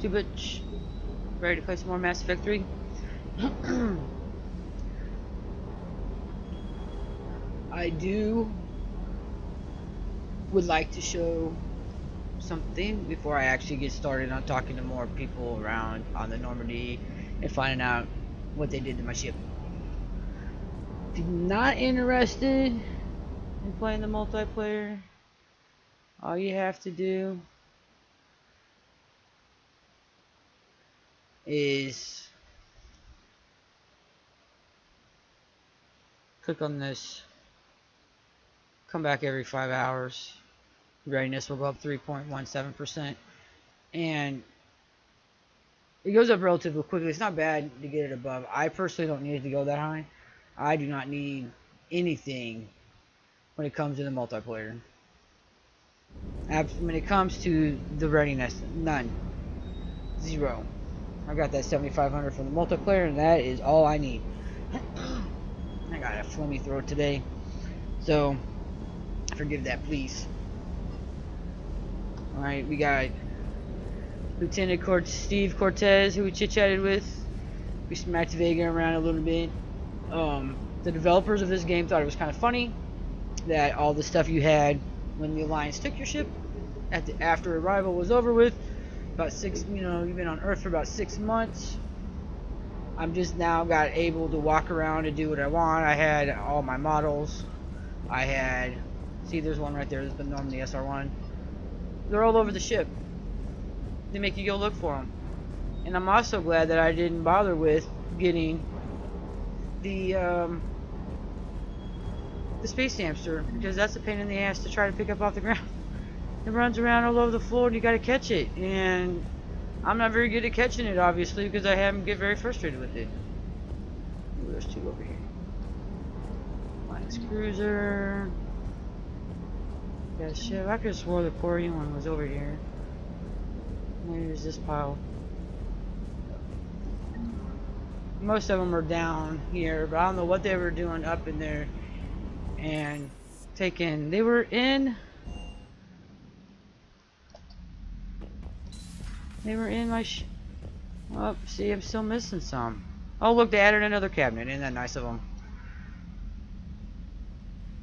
Bitch. Ready to play some more Mass Effect 3? I would like to show something before I actually get started on talking to more people around on the Normandy and finding out what they did to my ship. If you're not interested in playing the multiplayer, all you have to do is click on this, come back every 5 hours, readiness will go up 3.17%, and it goes up relatively quickly. It's not bad to get it above. I personally don't need it to go that high. I do not need anything when it comes to the multiplayer. When it comes to the readiness, none. Zero. I got that 7500 for the multiplayer, and that is all I need. I got a phlegmy throat today, so forgive that, please. Alright, we got Lieutenant Steve Cortez, who we chit-chatted with. We smacked Vega around a little bit. The developers of this game thought it was kind of funny that all the stuff you had when the Alliance took your ship after arrival was over with. About you've been on Earth for about 6 months. I'm just now got able to walk around and do what I want. I had all my models. See, there's one right there. There's the Normandy SR1. They're all over the ship. They make you go look for them. And I'm also glad that I didn't bother with getting the space hamster, because that's a pain in the ass to try to pick up off the ground. It runs around all over the floor and you gotta catch it, and I'm not very good at catching it, obviously, because I haven't get very frustrated with it. Ooh, there's two over here. Alliance cruiser. Yeah, shit, I could have swore the Korean one was over here. There's this pile. Most of them are down here, but I don't know what they were doing up in there and they were in my oh, see, I'm still missing some. Oh, look, they added another cabinet. Isn't that nice of them?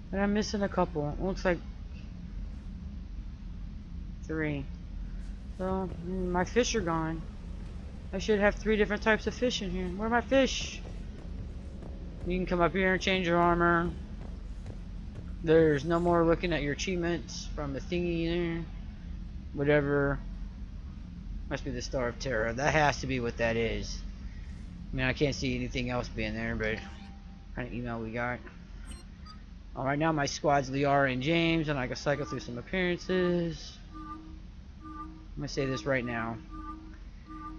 But I'm missing a couple. It looks like 3. So, my fish are gone. I should have 3 different types of fish in here. Where are my fish? You can come up here and change your armor. There's no more looking at your achievements from the thingy there. Whatever. Must be the Star of Terra. That has to be what that is. I mean, I can't see anything else being there, but what kind of email we got? Alright, now my squad's Liara and James, and I can cycle through some appearances. I'm gonna say this right now.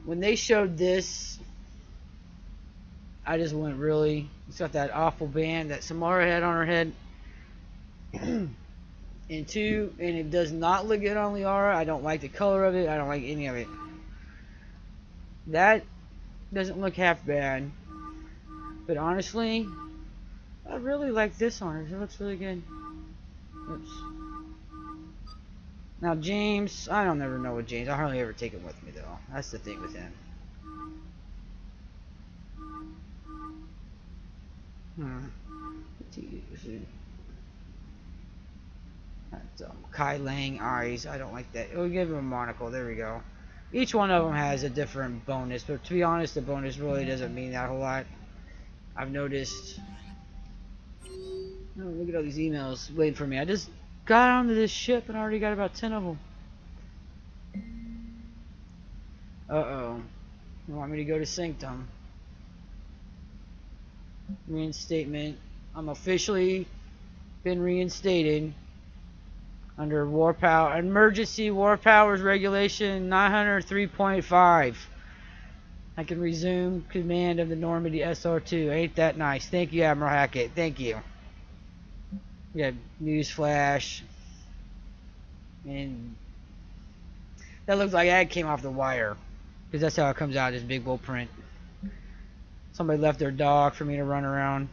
When they showed this, I just went, really? It's got that awful band that Samara had on her head. And it does not look good on Liara. I don't like the color of it. I don't like any of it. That doesn't look half bad. But honestly, I really like this on her. It looks really good. Oops. Now James, I don't ever know with James. I hardly ever take him with me though. That's the thing with him. That's Kai Lang eyes. I don't like that. We'll give him a monocle. There we go. Each one of them has a different bonus, but to be honest, the bonus really doesn't mean that a whole lot. I've noticed. Oh, look at all these emails waiting for me. I just got onto this ship and I already got about 10 of them. Uh-oh. You want me to go to Sanctum? Reinstatement. I'm officially been reinstated under emergency war powers regulation 903.5. I can resume command of the Normandy SR2. Ain't that nice? Thank you, Admiral Hackett. Thank you. We got newsflash, and that looks like that came off the wire, because that's how it comes out, this big bold print. Somebody left their dog for me to run around.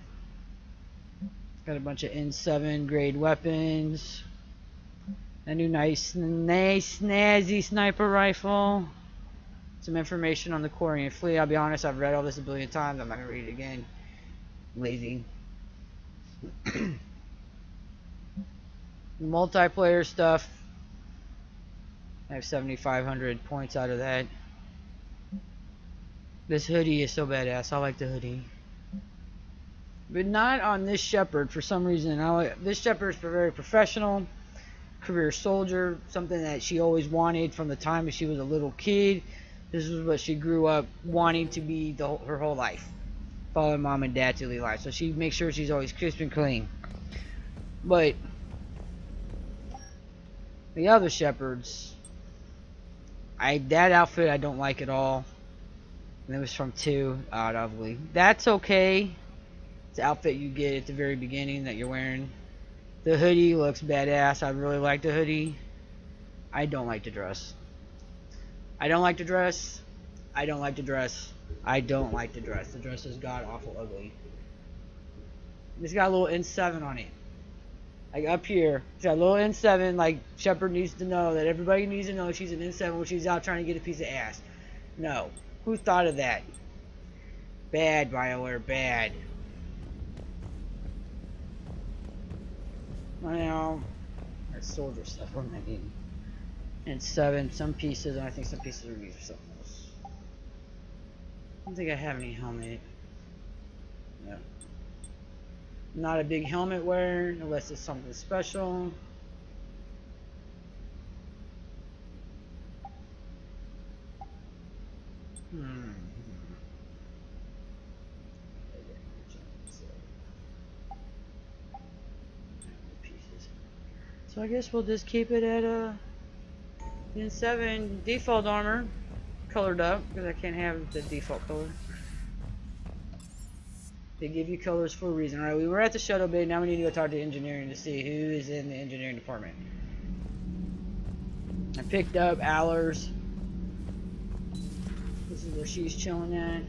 Got a bunch of N7 grade weapons. A new nice snazzy sniper rifle. some information on the Quarian fleet. I'll be honest, I've read all this a billion times. I'm not gonna read it again. Lazy. Multiplayer stuff. I have 7,500 points out of that. This hoodie is so badass. I like the hoodie. But not on this Shepard for some reason. This Shepard is very professional, career soldier, something that she always wanted from the time that she was a little kid. This is what she grew up wanting to be her whole life. Following mom and dad till they life. So she makes sure she's always crisp and clean. But the other Shepards, that outfit I don't like at all. And it was from 2, obviously. That's okay. It's the outfit you get at the very beginning that you're wearing. The hoodie looks badass. I really like the hoodie. I don't like the dress. I don't like the dress. I don't like the dress. I don't like the dress. The dress is god awful ugly. It's got a little N7 on it. Like up here. It's got a little N7. Like Shepard needs to know that everybody needs to know she's an N7 when she's out trying to get a piece of ass. No. Who thought of that? Bad, BioWare. Bad. Well, that's soldier stuff. What am I mean? N7. Some pieces, and I think some pieces are used for something else. I don't think I have any helmet. No. Not a big helmet wearer unless it's something special. So I guess we'll just keep it at N7 default armor, colored up, because I can't have the default color. They give you colors for a reason. Alright, we were at the shuttle bay, now we need to go talk to engineering to see who is in the engineering department. I picked up Allers. This is where she's chilling at.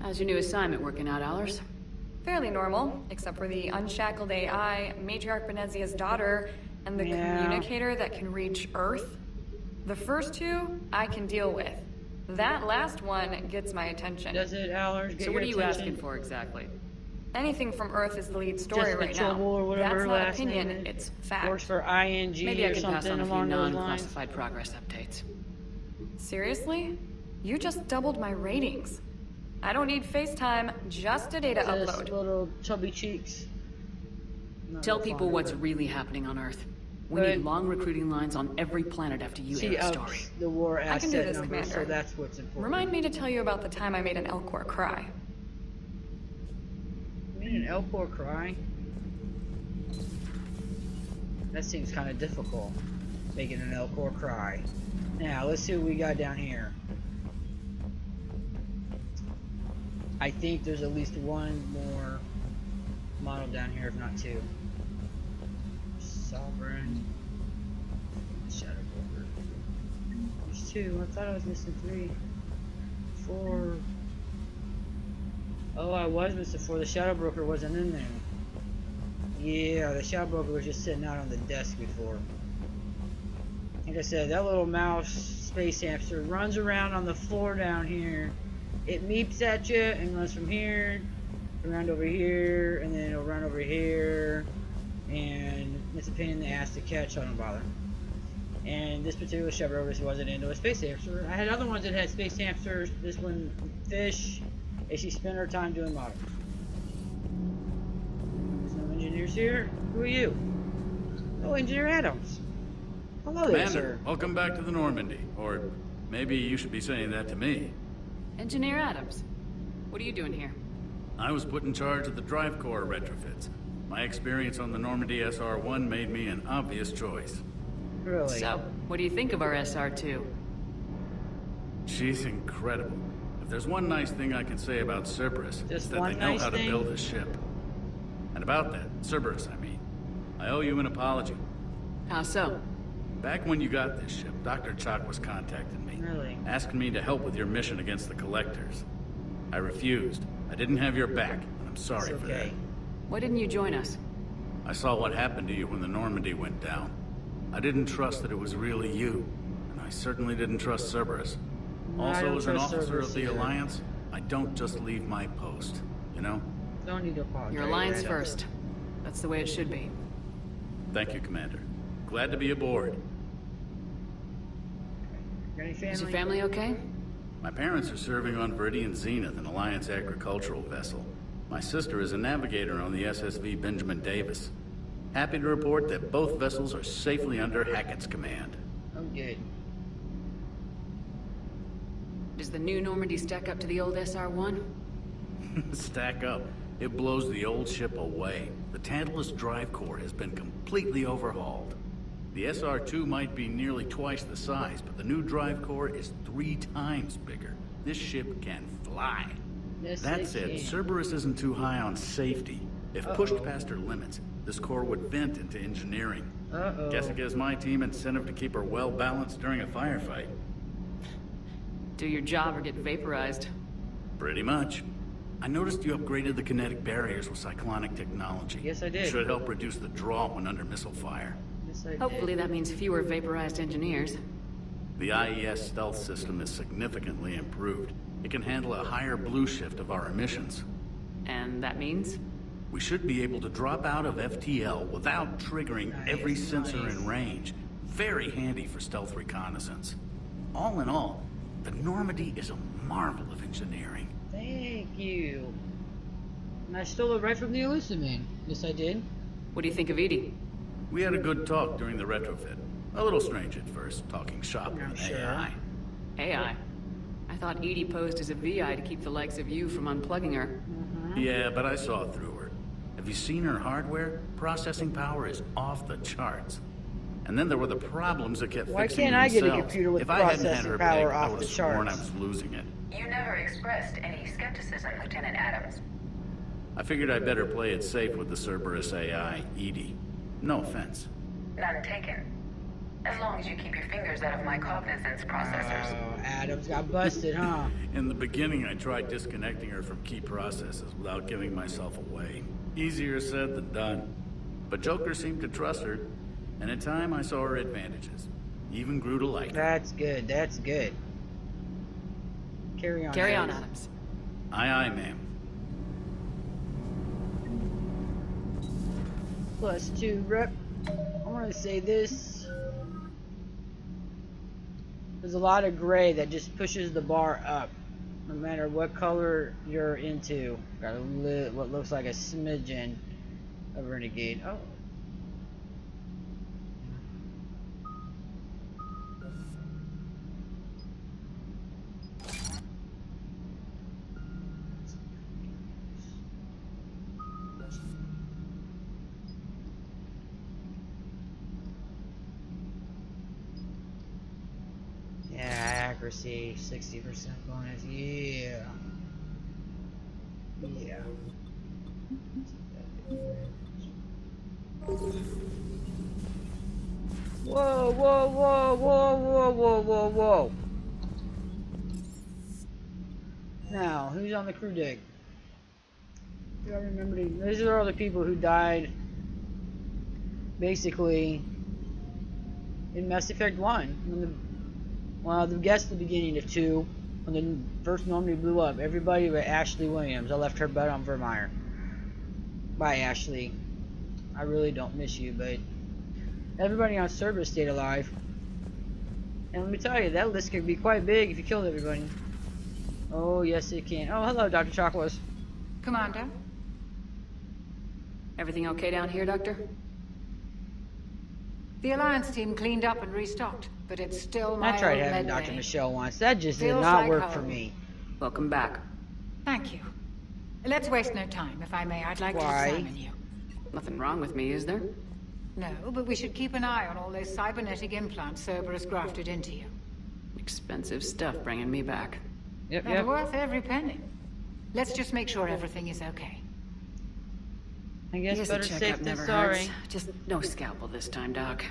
How's your new assignment working out, Allers? Fairly normal, except for the unshackled AI, Matriarch Benezia's daughter, and the communicator that can reach Earth. The first 2, I can deal with. That last one gets my attention. Does it, Allers? So what are you asking for exactly? Anything from Earth is the lead story Jessica right now. Chobel or whatever That's her not last opinion, name is. it's fact. Works for ING Maybe I or can pass something on a few along those lines. non-classified progress updates. Seriously? You just doubled my ratings. I don't need FaceTime, just a data Just upload. little chubby cheeks. Not Tell real people fond of what's her. really happening on Earth. We But- need long recruiting lines on every planet after you She air a story. ups the war I can do asset this, number, Commander. so that's what's important. Remind me to tell you about the time I made an Elcor cry. You made an Elcor cry? That seems kind of difficult. Making an Elcor cry. Now, let's see what we got down here. I think there's at least one more model down here, if not 2. Sovereign. Shadow Broker. There's 2. I thought I was missing 3. 4. Oh, I was missing 4. The Shadow Broker wasn't in there. Yeah, the Shadow Broker was just sitting out on the desk before. Like I said, that little mouse space hamster runs around on the floor down here. It meeps at you and runs from here, around over here, and then it'll run over here. And it's a pain in the ass to catch, so I don't bother. And this particular Chevrolet wasn't into a space hamster. I had other ones that had space hamsters. This one, fish, and she spent her time doing models. There's no engineers here. Who are you? Oh, Engineer Adams. Hello there, sir. Commander, welcome back to the Normandy. Or maybe you should be saying that to me. Engineer Adams, what are you doing here? I was put in charge of the drive core retrofits. My experience on the Normandy SR-1 made me an obvious choice. Really? So, what do you think of our SR2? She's incredible. If there's one nice thing I can say about Cerberus, Just it's that one they know nice how to thing? build a ship. And about that, Cerberus, I mean, I owe you an apology. How so? Back when you got this ship, Dr. Chalk was contacting me. Really? Asking me to help with your mission against the Collectors. I refused. I didn't have your back, and I'm sorry It's for that. okay. Why didn't you join us? I saw what happened to you when the Normandy went down. I didn't trust that it was really you, and I certainly didn't trust Cerberus. No, I Also, don't as an trust officer Cerberus of the either. Alliance, I don't just leave my post, you know? Don't need to apologize. Your alliance Adam. first. That's the way it should be. Thank you, Commander. Glad to be aboard. Got any Is your family? family okay? My parents are serving on Viridian Zenith, an Alliance agricultural vessel. My sister is a navigator on the SSV Benjamin Davis. Happy to report that both vessels are safely under Hackett's command. Oh, good. Does the new Normandy stack up to the old SR-1? Stack up. It blows the old ship away. The Tantalus drive core has been completely overhauled. The SR-2 might be nearly twice the size, but the new drive core is 3 times bigger. This ship can fly. Yes, That it said, can. Cerberus isn't too high on safety. If pushed past her limits, this core would vent into engineering. Uh-oh. Guess it gives my team incentive to keep her well balanced during a firefight. Do your job or get vaporized. Pretty much. I noticed you upgraded the kinetic barriers with cyclonic technology. Yes, I did. Should help reduce the draw when under missile fire. Yes, I did. Hopefully that means fewer vaporized engineers. The IES stealth system is significantly improved. It can handle a higher blue shift of our emissions. And that means? We should be able to drop out of FTL without triggering every sensor in range. Very handy for stealth reconnaissance. All in all, the Normandy is a marvel of engineering. Thank you. And I stole it right from the Elusive Man. Yes, I did. What do you think of Edie? We had a good talk during the retrofit. A little strange at first, talking shop with I'm an sure. AI. AI. I thought Edie posed as a VI to keep the likes of you from unplugging her. Yeah, but I saw through her. Have you seen her hardware? Processing power is off the charts. And then there were the problems that kept Why fixing can't I get a themselves. computer with if I hadn't had processing her power back, off I would the have sworn I charts? was losing it. You never expressed any skepticism, Lieutenant Adams. I figured I'd better play it safe with the Cerberus AI, Edie. No offense. None taken. As long as you keep your fingers out of my cognizance processors. Oh, Adams got busted, huh? In the beginning, I tried disconnecting her from key processes without giving myself away. Easier said than done. But Joker seemed to trust her, and in time I saw her advantages. Even grew to like her. That's good. That's good. Carry on. Carry on, Adams. Adams. Aye, aye, ma'am. +2 rep. I'm gonna say this. There's a lot of gray that just pushes the bar up, no matter what color you're into. Got a what looks like a smidgen of Renegade. Oh. Yeah, accuracy, 60% bonus. Yeah. Yeah. Whoa, whoa, whoa, whoa, whoa, whoa, whoa, whoa. Now, who's on the crew deck? Do I remember these are all the people who died basically in Mass Effect 1 when the guess the beginning of 2 when the first Normandy blew up. Everybody but Ashley Williams. I left her butt on Vermeer. Bye, Ashley. I really don't miss you, but everybody on Cerberus stayed alive. And let me tell you, that list can be quite big if you killed everybody. Oh, yes it can. Oh, hello, Dr. Chocolates. Commander? Everything okay down here, Doctor? The Alliance team cleaned up and restocked, but it's still my I tried old having med Dr. bay. Michelle once. That just did Feels not like work for home. me. Welcome back. Thank you. Let's waste no time, if I may. I'd like Why? to examine you. Nothing wrong with me, is there? No, but we should keep an eye on all those cybernetic implants Cerberus grafted into you. Expensive stuff bringing me back. Yep, They're yep. worth every penny. Let's just make sure everything is okay. I guess Guess better a safe checkup than never sorry. hurts. Just no scalpel this time, Doc.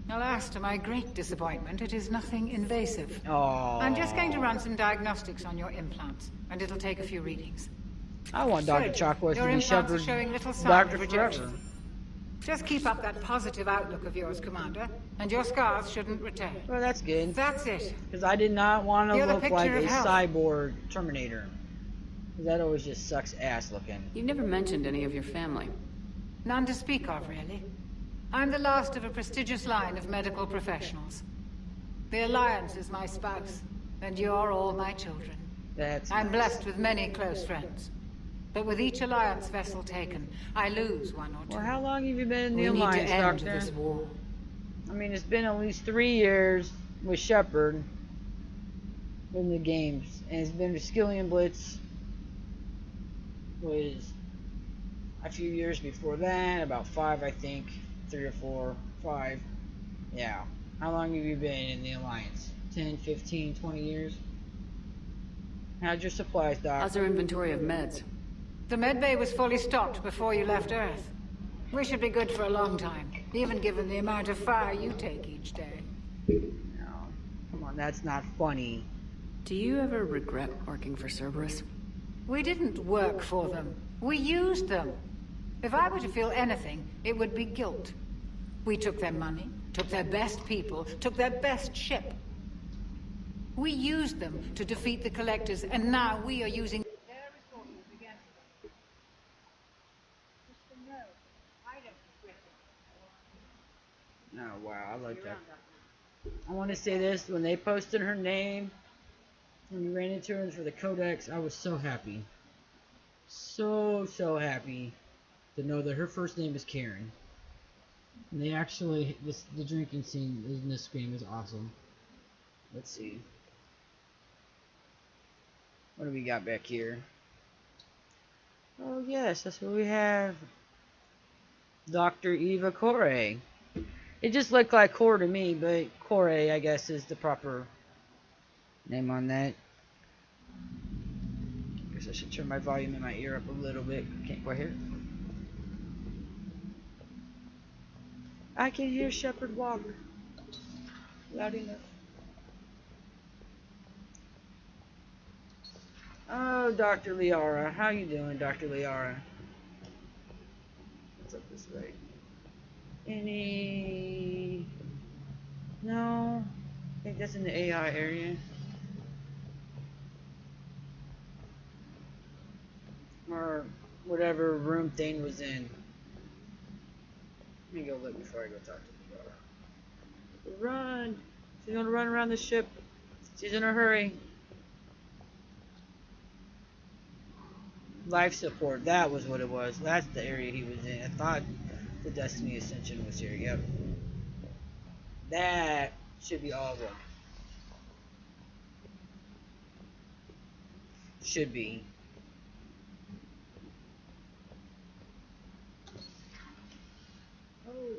Alas, to my great disappointment, it is nothing invasive. Oh. I'm just going to run some diagnostics on your implants, and it'll take a few readings. I want Dr. Good. Chocolates Your to be implants are shepherd showing little sign Dr. of Forever. rejection. Just keep up that positive outlook of yours, Commander, and your scars shouldn't return. Well, that's good. That's it. Because I did not want to You're the look picture like of a health. cyborg Terminator. 'Cause that always just sucks ass looking. You've never mentioned any of your family. None to speak of, really. I'm the last of a prestigious line of medical professionals. The Alliance is my spouse, and you're all my children. That's I'm nice. blessed with many close friends. But with each Alliance vessel taken, I lose one or two. Well, how long have you been in the We need to Alliance, end Doctor? this war. I mean, it's been at least 3 years with Shepard in the games, and it's been with Skillian Blitz was a few years before that, about 5, I think, 3 or 4, 5. Yeah. How long have you been in the Alliance? 10, 15, 20 years? How's your supplies, Doc? How's our inventory of meds? The medbay was fully stocked before you left Earth. We should be good for a long time, even given the amount of fire you take each day. No. Come on, that's not funny. Do you ever regret working for Cerberus? We didn't work for them. We used them. If I were to feel anything, it would be guilt. We took their money, took their best people, took their best ship. We used them to defeat the Collectors, and now we are using their resources against them. Just to know, I don't regret it. Oh, wow, I like that. I want to say this, when they posted her name, when we ran into her for the Codex, I was so happy. So happy to know that her first name is Karen. And they actually, the drinking scene in this game is awesome. Let's see. What do we got back here? Oh yes, that's what we have. Dr. Eva Corey. It just looked like Core to me, but Corey, I guess, is the proper name on that. Guess I should turn my volume in my ear up a little bit. Can't quite hear it. I can hear Shepard walk loud enough. Oh, Dr. Liara. How you doing, Dr. Liara? What's up this way? Any... No. I think that's in the AI area. Or whatever room Thane was in. Let me go look before I go talk to Liara. Run! She's gonna run around the ship. She's in a hurry. Life support, that was what it was. That's the area he was in. I thought the Destiny Ascension was here. Yep. That should be all of them. Should be. Oh,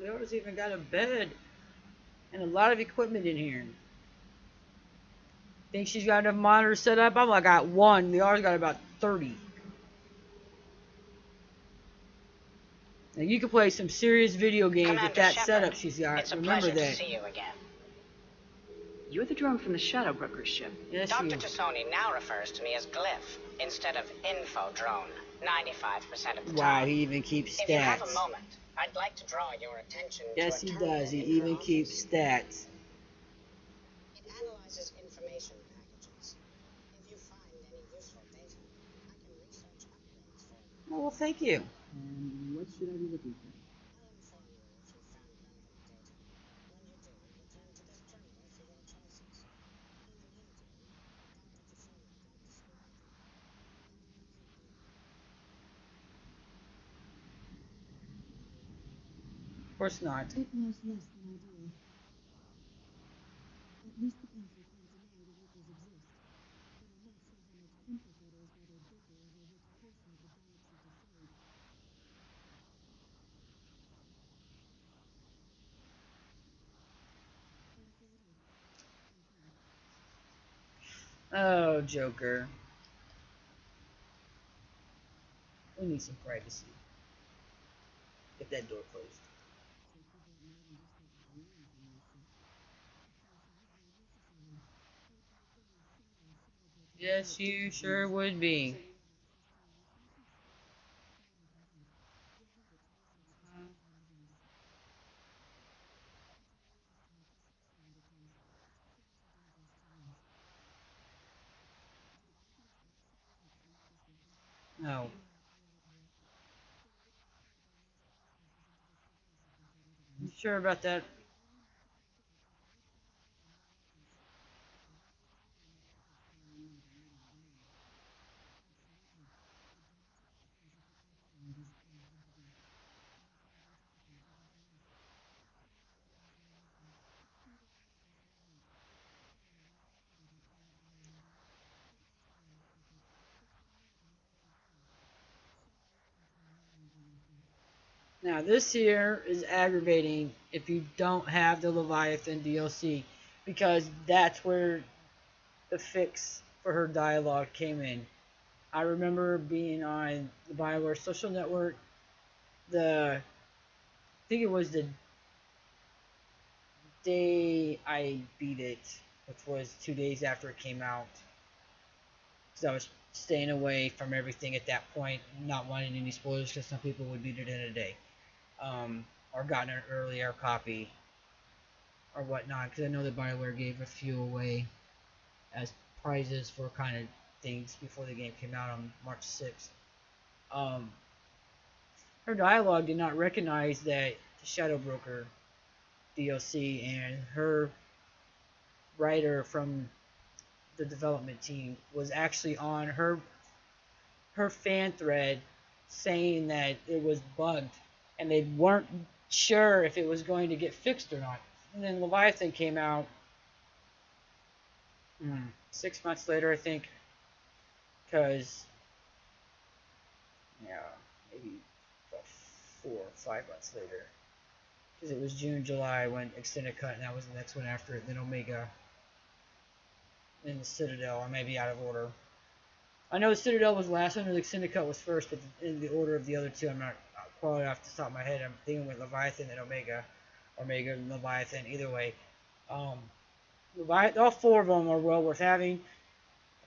Leora's even got a bed and a lot of equipment in here. Think she's got enough monitors set up? I've only got one. Leora's got about 30. Now you can play some serious video games with Commander that Shepard, setup she's got. It's a Remember pleasure that. to see you again. You're the drone from the Shadowbroker ship. Yes, Dr. you. Tassoni now refers to me as Glyph instead of Info Drone 95% of the Wow, time. he even keeps If you have a stats. moment, I'd like to draw your attention Yes, to he a terminal does. He in even her keeps office. stats. It analyzes information packages. If you find any useful data, I can research upgrades for you. Oh, well, thank you. What should I be looking for? I'll inform you if you found relevant data. When you do, return to this terminal for your choices. In the meantime, Dr. Tassoni brought this way with him. Of course not. It knows less than I do. At least the Council can deny the workers exist. But I'm not sure how much infiltrators gather data over which portion of the galaxy to save. Oh, Joker. We need some privacy. Get that door closed. Yes, you sure would be. No. You sure about that? Now this here is aggravating if you don't have the Leviathan DLC, because that's where the fix for her dialogue came in. I remember being on the Bioware social network. I think it was the day I beat it, which was 2 days after it came out, because I was staying away from everything at that point, not wanting any spoilers because some people would beat it in a day, or gotten an earlier copy or whatnot. Because I know that Bioware gave a few away as prizes for kind of things before the game came out on March 6th. Um, Her dialogue did not recognize that the Shadow Broker DLC, and her writer from the development team was actually on her fan thread saying that it was bugged and they weren't sure if it was going to get fixed or not. And then Leviathan came out 6 months later, I think, because yeah, maybe about 4 or 5 months later, because it was June, July when Extended Cut, and that was the next one after it. Then Omega, then the Citadel. I may be out of order. I know the Citadel was last one, and the Extended Cut was first, but in the order of the other two, I'm not quite off the top of my head. I'm thinking with Leviathan and Omega, Omega and Leviathan. Either way, um, all four of them are well worth having.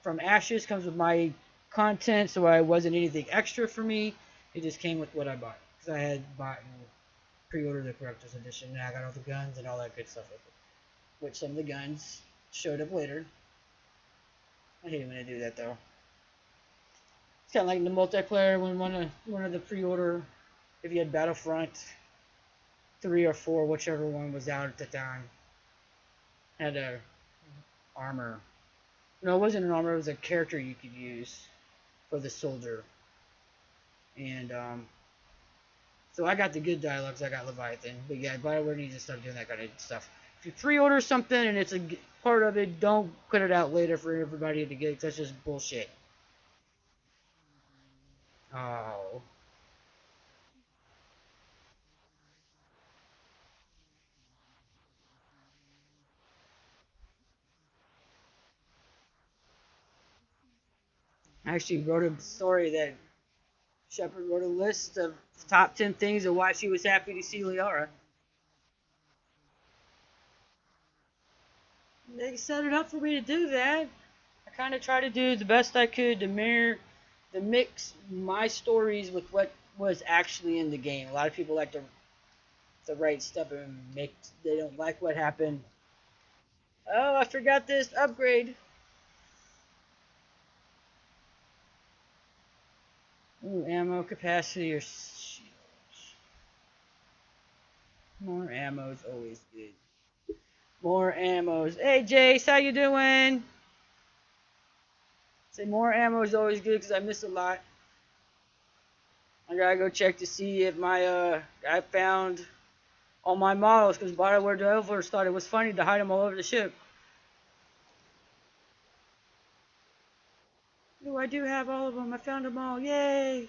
From Ashes comes with my content, so it wasn't anything extra for me. It just came with what I bought, because I had bought and pre-ordered the collector's edition, and I got all the guns and all that good stuff with it. Which some of the guns showed up later. I hate it when I do that though. It's kind of like the multiplayer when one of the pre-order, if you had Battlefront 3 or 4, whichever one was out at the time, had a armor. No, it wasn't an armor. It was a character you could use for the soldier. And so I got the good dialogues. I got Leviathan. But yeah, Bioware needs to stop doing that kind of stuff. If you pre-order something and it's a part of it, don't put it out later for everybody to get. That's just bullshit. Oh. I actually wrote a story that Shepard wrote a list of top 10 things of why she was happy to see Liara. They set it up for me to do that. I kind of tried to do the best I could to mirror, to mix my stories with what was actually in the game. A lot of people like to write stuff and they don't like what happened. Oh, I forgot this upgrade. Ooh, ammo capacity or shields. More ammo is always good. More ammos. Hey Jace, how you doing? Say more ammo is always good because I miss a lot. I gotta go check to see if I found all my models, because Bioware developers thought it was funny to hide them all over the ship. Oh, I do have all of them. I found them all. Yay!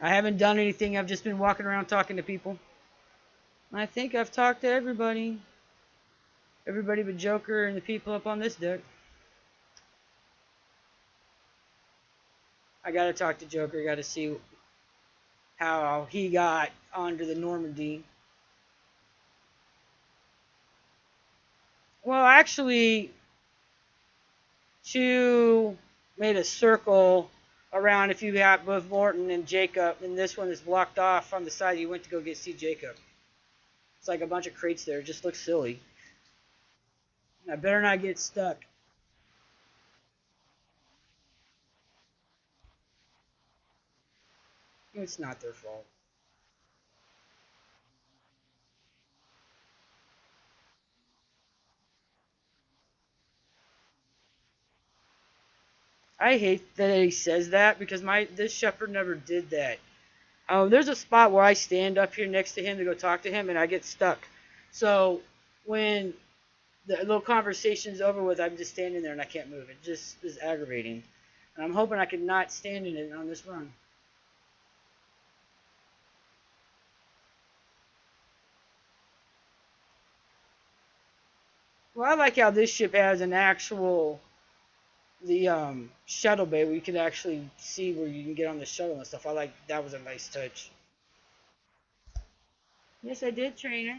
I haven't done anything. I've just been walking around talking to people. I think I've talked to everybody. Everybody but Joker and the people up on this deck. I gotta talk to Joker. Gotta see how he got onto the Normandy. Well, actually, Chew made a circle around if you got both Morton and Jacob, and this one is blocked off from the side you went to go see Jacob. It's like a bunch of crates there. It just looks silly. I better not get stuck. It's not their fault. I hate that he says that because this shepherd never did that. There's a spot where I stand up here next to him to go talk to him, and I get stuck. So when the little conversation's over with, I'm just standing there and I can't move. It just is aggravating. And I'm hoping I can not stand in it on this run. Well, I like how this ship has an actual shuttle bay where you can actually see where you can get on the shuttle and stuff. I like that. Was a nice touch. Yes, I did, trainer.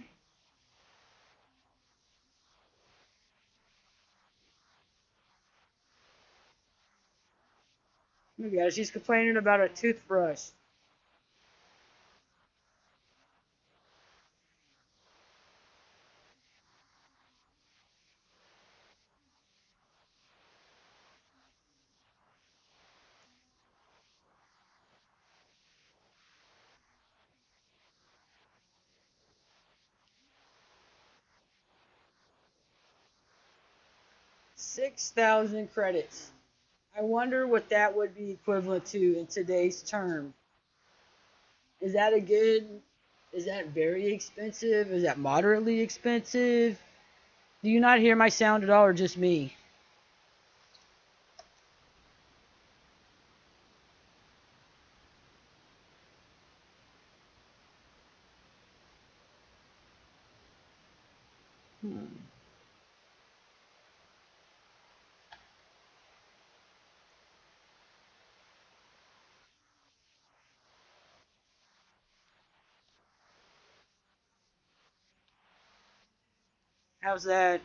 Look at her. She's complaining about a toothbrush. $6,000 credits. I wonder what that would be equivalent to in today's term. Is that a good? Is that very expensive? Is that moderately expensive? Do you not hear my sound at all, or just me? How's that?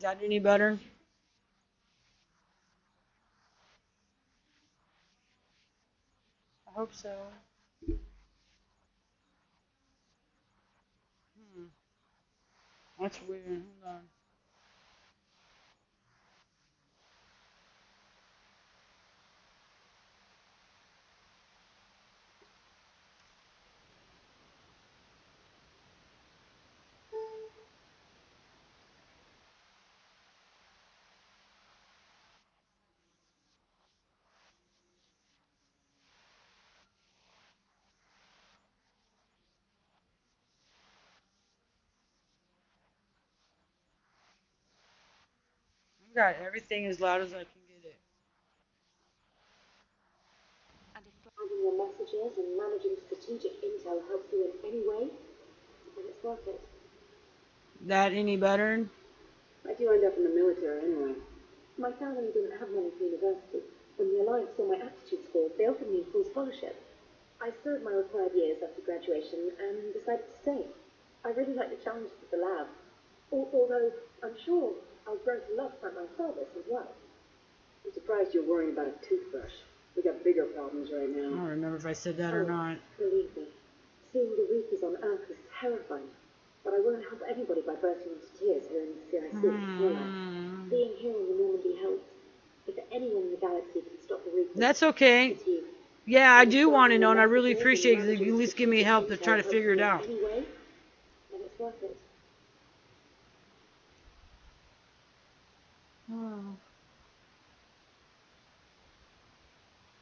Got any better? I hope so. That's weird. Hold on. I've got everything as loud as I can get it. Finding your messages and managing strategic intel helps you in any way, then it's worth it. That any better? How'd you end up in the military anyway? My family didn't have money for university. When the Alliance saw my aptitude scores, they offered me full scholarship. I served my required years after graduation and decided to stay. I really like the challenges of the lab, although I'm sure I'll grow to love frontline service as well. I'm surprised you're worrying about a toothbrush. We got bigger problems right I now. don't remember if I said that or not. Believe me, seeing the Reapers on Earth was terrifying. But I won't help anybody by bursting into tears here in the CIC. Being here on the Normandy helps. If anyone in the galaxy can stop the Reapers, That's okay. it's you. Yeah, I do want to know, and I really appreciate it if you at least give me help to try to figure it out. Anyway, then it's worth it. Oh.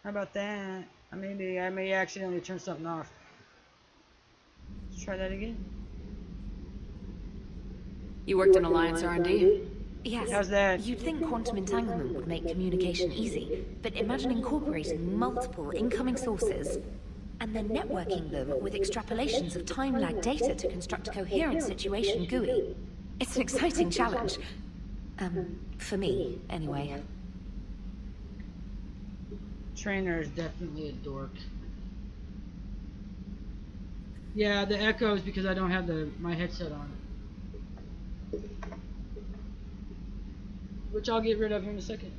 How about that? Maybe I may accidentally turn something off. Let's try that again. You worked in Alliance R&D? Yes. How's that? You'd think quantum entanglement would make communication easy, but imagine incorporating multiple incoming sources and then networking them with extrapolations of time-lag data to construct a coherent situation GUI. It's an exciting challenge. For me, anyway. Trainer is definitely a dork. Yeah, the echo is because I don't have my headset on. which I'll get rid of here in a second.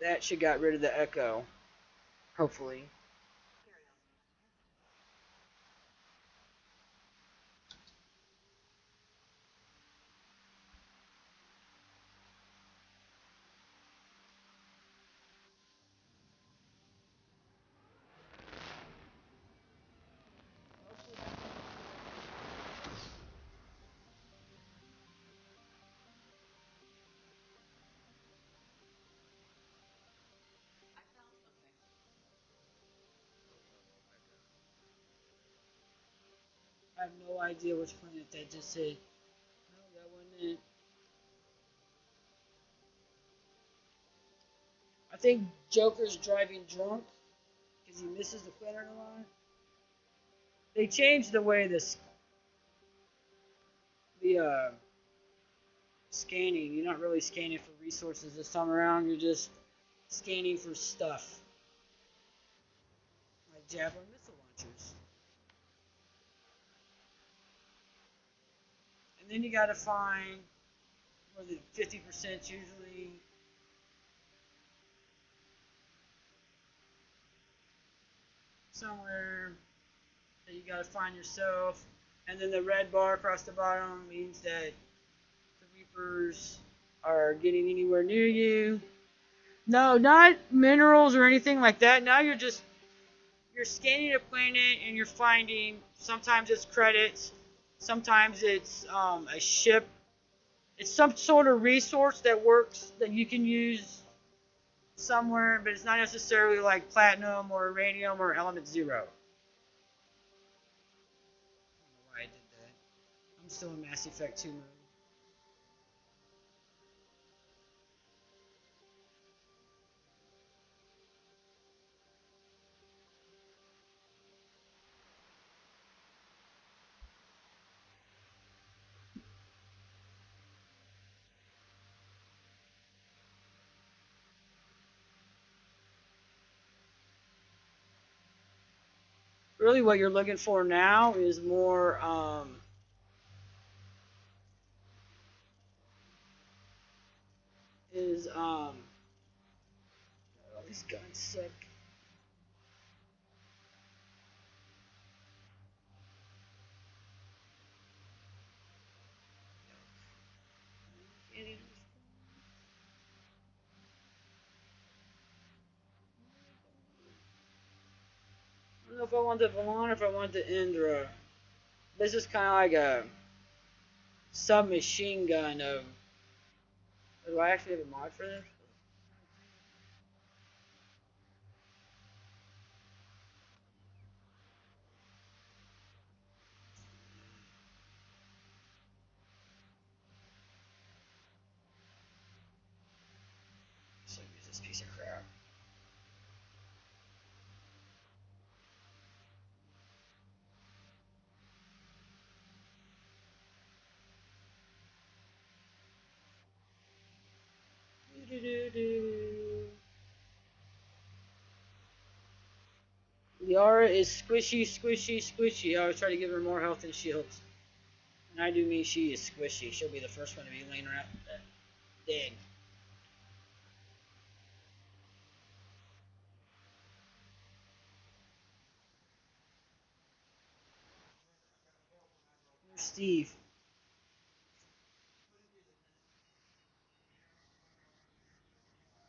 That should got rid of the echo, hopefully. I have no idea which planet that just hit. No, that wasn't it. I think Joker's driving drunk because he misses the planet a lot. They changed the way the scanning. You're not really scanning for resources this time around. You're just scanning for stuff like Javelin missile launchers. And then you got to find where the 50% usually. Somewhere that you got to find yourself. And then the red bar across the bottom means that the Reapers are getting anywhere near you. No, not minerals or anything like that. Now you're scanning a planet and you're finding, sometimes it's credits, sometimes it's a ship. It's some sort of resource that works that you can use somewhere, but it's not necessarily like platinum or uranium or element 0. I don't know why I did that. I'm still in Mass Effect 2 mode. Really what you're looking for now is more oh, these guns suck. I don't know if I want the Valon or if I want the Indra. This is kind of like a submachine gun of. Do I actually have a mod for this? So use this piece of crap. Liara is squishy, squishy, squishy. I always try to give her more health than shields. And I do mean she is squishy. She'll be the first one to be laying around dead. Where's Steve?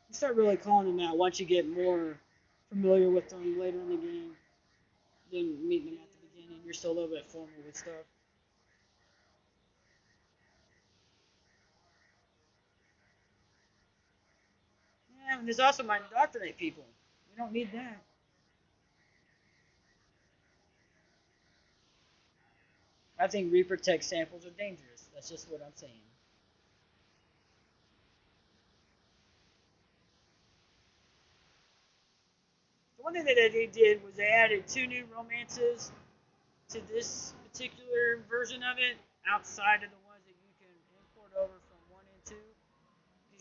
You start really calling them out once you get more familiar with them later in the game. Than meeting them at the beginning. You're still a little bit formal with stuff. Yeah, and there's also my indoctrinate people. We don't need that. I think Reaper tech samples are dangerous. That's just what I'm saying. The one thing that they did was they added 2 new romances to this particular version of it, outside of the ones that you can import over from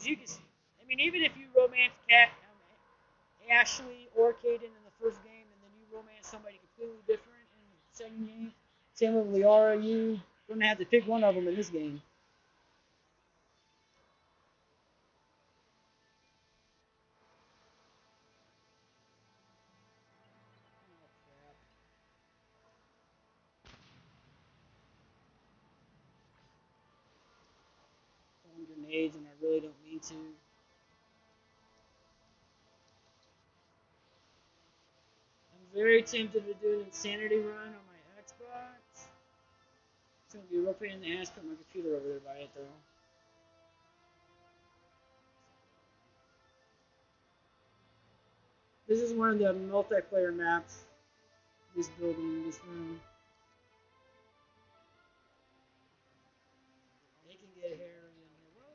You can, I mean, even if you romance Ashley or Caden in the first game, and then you romance somebody completely different in the second game, same with Liara, you're gonna have to pick one of them in this game. Oh crap! Throwing grenades, and I really don't mean to. I'm very tempted to do an insanity run on my Xbox. It's gonna be a real pain in the ass put my computer over there by it though. This is one of the multiplayer maps. This building, this room. They can get hairy in here. Whoa!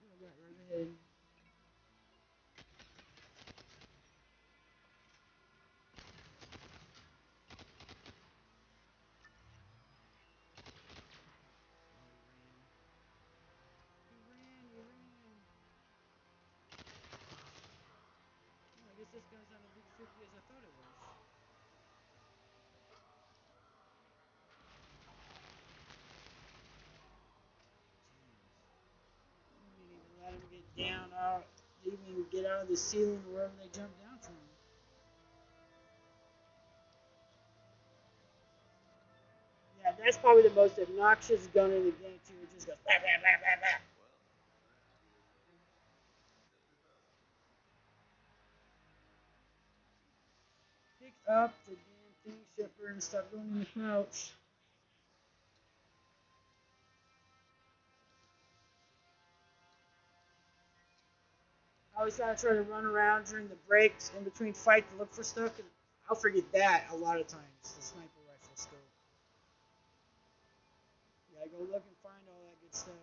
Oh, I got right ahead. He ran. Oh, I guess this gun's not as big freaky as I thought it was. I didn't even let him get down out, even get out of the ceiling or wherever they jumped down from. Yeah, that's probably the most obnoxious gun in the game too. It just goes blah blah blah blah blah. Pick up the damn thing, Shepard, and stop going in the crouch. I always gotta try to run around during the breaks in between fights to look for stuff, and I'll forget that a lot of times. The sniper rifle scope. You gotta go look and find all that good stuff.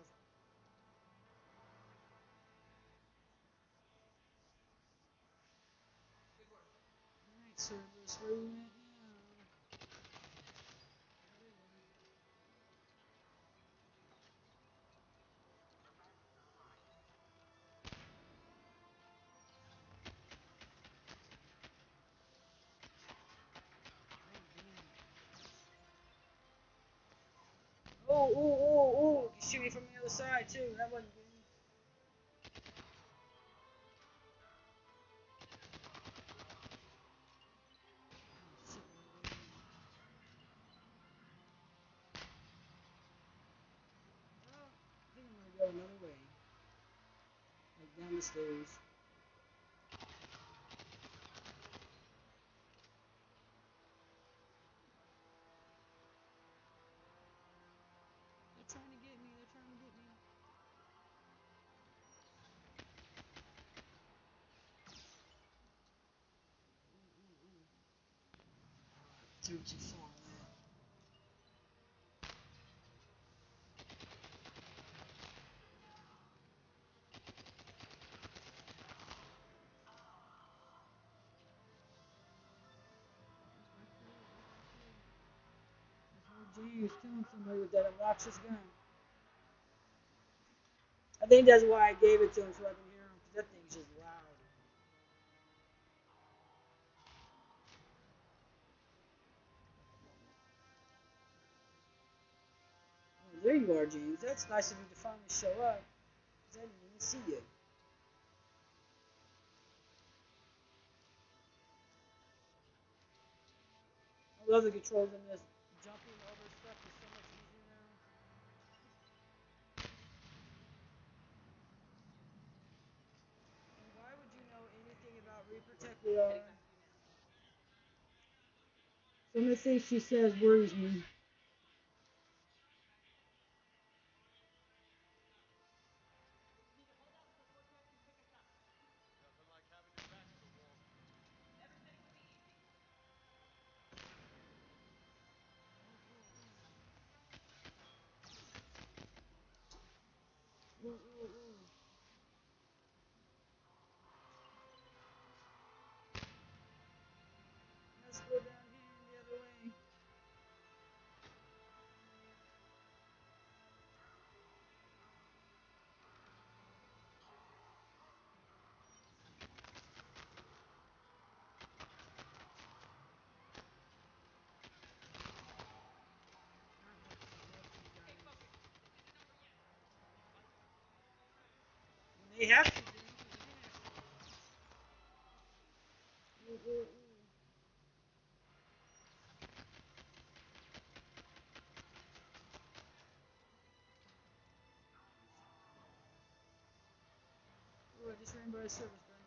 Alright, Cerberus, where you at now? Oh, oh, oh, oh! You shoot me from the other side too. That wasn't good. Well, I think I'm gonna go another way. Like down the stairs. They're trying to get me. They're trying to get me. Too far. James killing somebody with that obnoxious gun. I think that's why I gave it to him so I can hear him, because that thing's just loud. Oh, there you are, James. That's nice of you to finally show up, because I didn't even see you. I love the controls in this. Jumping over stuff is so much easier now. And why would you know anything about Reaper Tech, Leon? Some of the things she says worries me. Ooh, ooh, ooh. Let's go down here the other way. They have to do. Ooh, ooh, ooh. Ooh, I just ran by a service button.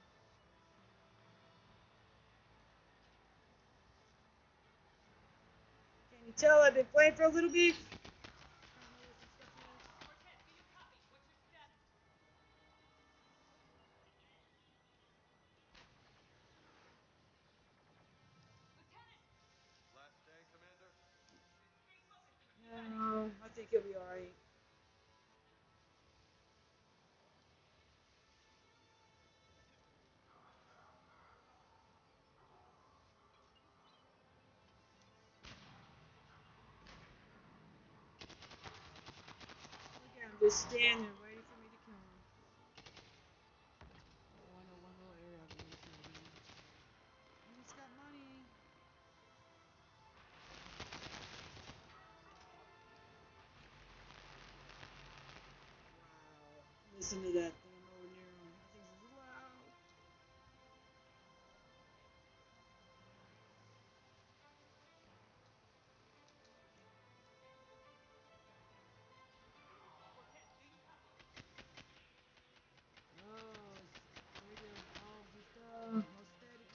Can you tell I've been playing for a little bit? No, I think he'll be alright. Okay, I'm just standing waiting for me to come. Oh, I know one little area I've been in. He's got money. Wow. Listen to that thing over near him. That thing's loud. Oh, radio calls and stuff. No static.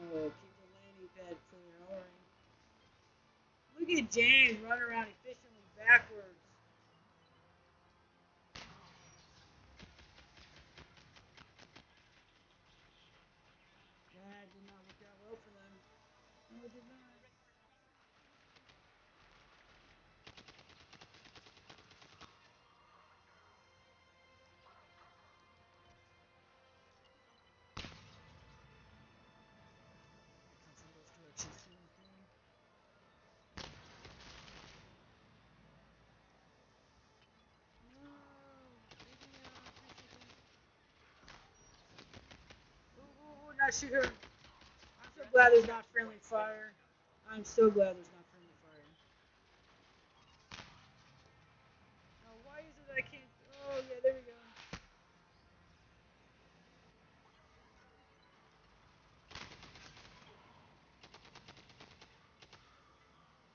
Oh, keep the landing pad clear. Alright. Look at James running around efficiently backwards. That did not work out well for them. No, it did not. Come from those directions too. Okay. No. Maybe, appreciate that. Ooh, ooh, ooh, not shoot her. I'm so glad there's not friendly fire. I'm so glad there's not friendly fire. Now, why is it that I can't? Oh, yeah, there we go.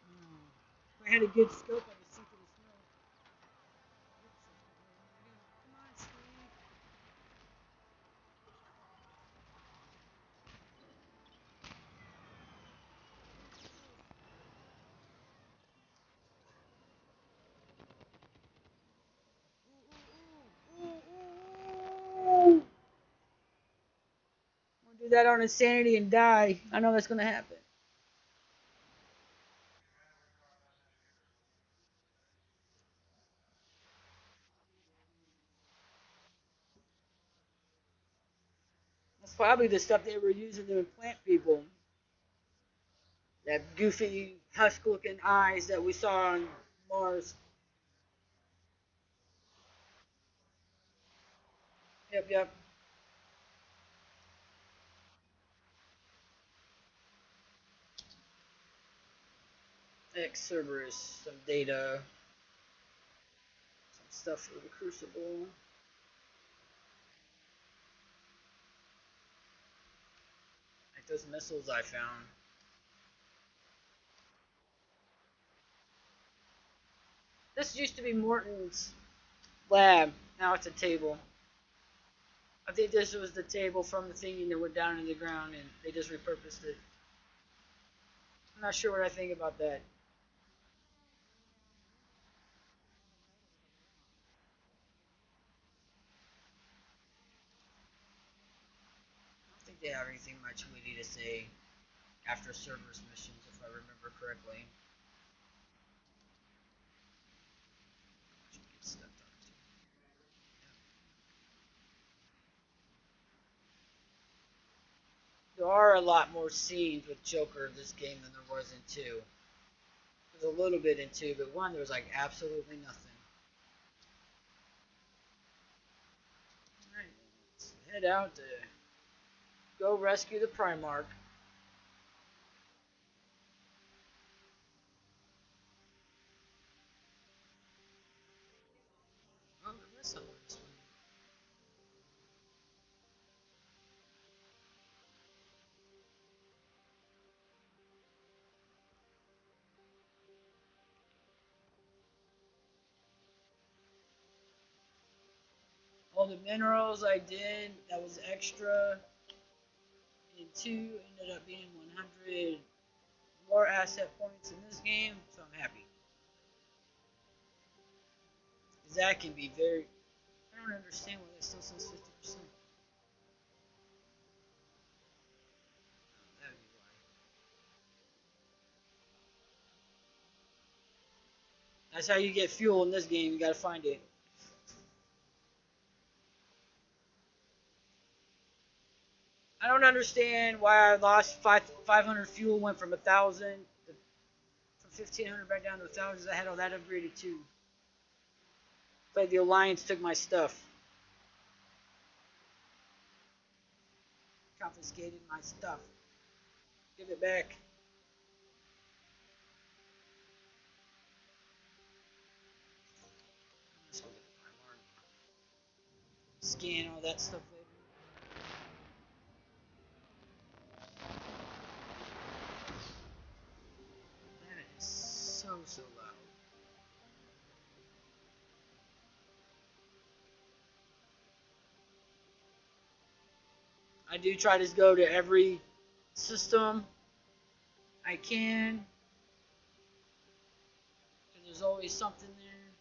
Oh. If I had a good scope, I could see through the smoke. Oops, that's not where I wanted to go. Come on, Steve. Ooh, ooh, ooh, ooh, ooh. I'm gonna do that on insanity and die. I know that's gonna happen. That's probably the stuff they were using to implant people. That goofy, husk-looking eyes that we saw on Mars. Yep, yep. X Cerberus, some data, some stuff for the Crucible. Like those missiles I found. This used to be Morton's lab. Now it's a table. I think this was the table from the thingy that went down in the ground and they just repurposed it. I'm not sure what I think about that. I don't think they have anything much witty to say after Cerberus missions, if I remember correctly. Get stepped on. There are a lot more scenes with Joker in this game than there was in 2. There's a little bit in 2, but 1 there was like absolutely nothing. Alright, let's head out to go rescue the Primarch. That's not what it's playing. All the minerals I did, that was extra. And 2 ended up being 100 more asset points in this game, so I'm happy. Because that can be very. I don't understand why that still says 50%. That would be why. That's how you get fuel in this game, you gotta find it. I don't understand why I lost 500 fuel, went from 1,000 to from 1,500 back down to 1,000. I had all that upgraded too. It's like the Alliance took my stuff. Confiscated my stuff. Give it back. Let's go get the Primarch. Scan all that stuff later. That is so loud. I do try to go to every system I can. Because there's always something there.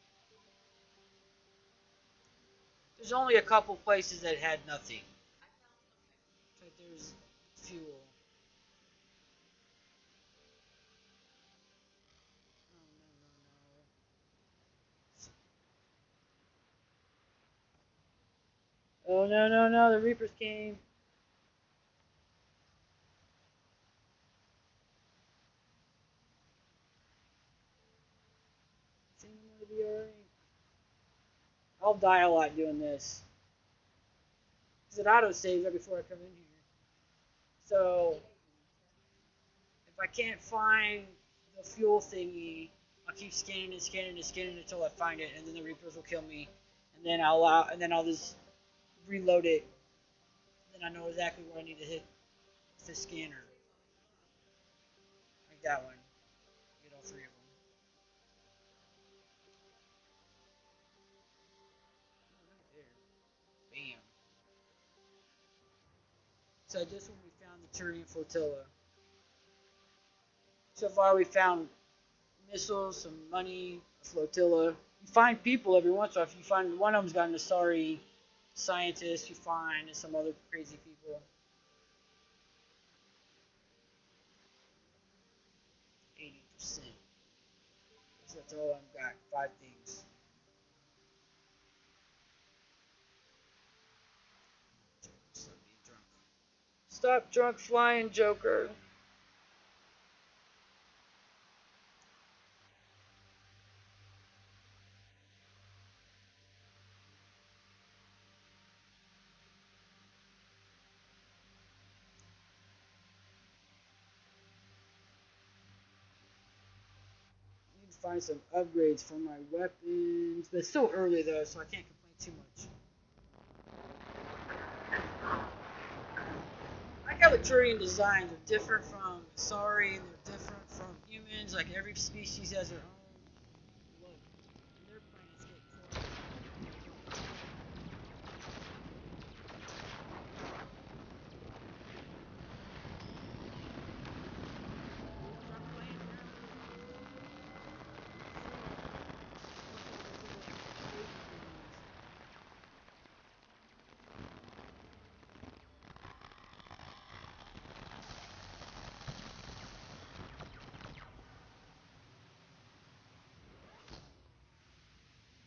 There's only a couple places that had nothing. Like there's fuel. Oh no, the Reapers came. I'll die a lot doing this. Because it auto-saves right before I come in here. So, if I can't find the fuel thingy, I'll keep scanning until I find it, and then the Reapers will kill me. And then I'll just reload it. Then I know exactly where I need to hit with the scanner. Like that one. Get all 3 of them. Bam. So this one we found the Turian flotilla. So far we found missiles, some money, a flotilla. You find people every once in a while. If you find one of them's got an Asari scientist, you find and some other crazy people. 80%. So that's all I've got. 5 things. Stop drunk flying, Joker. I need to find some upgrades for my weapons. But it's still early though, so I can't complain too much. I like how the Turian designs are different from Asari, and they're different from humans. Like every species has their own look. And their planets get cold.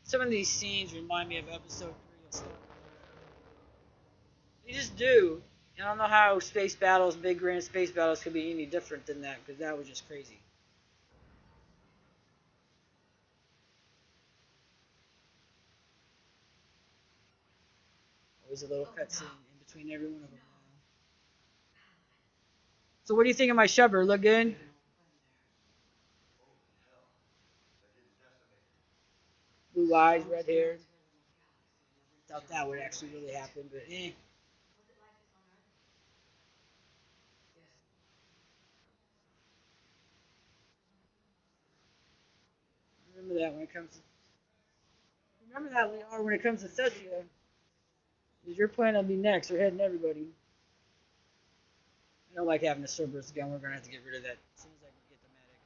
Some of these scenes remind me of episode 3 of Star Wars. They just do. And I don't know how space battles, big grand space battles, could be any different than that, because that was just crazy. Always a little cutscene in between every one of them. So what do you think of my shubber? Look good? Blue eyes, red hair. Thought that would actually really happen, but eh. Remember that when it comes to remember that Liara when it comes to Cetria. Is your plan on be next or heading everybody? I don't like having the Cerberus gun. We're gonna have to get rid of that as soon as I can get the medic.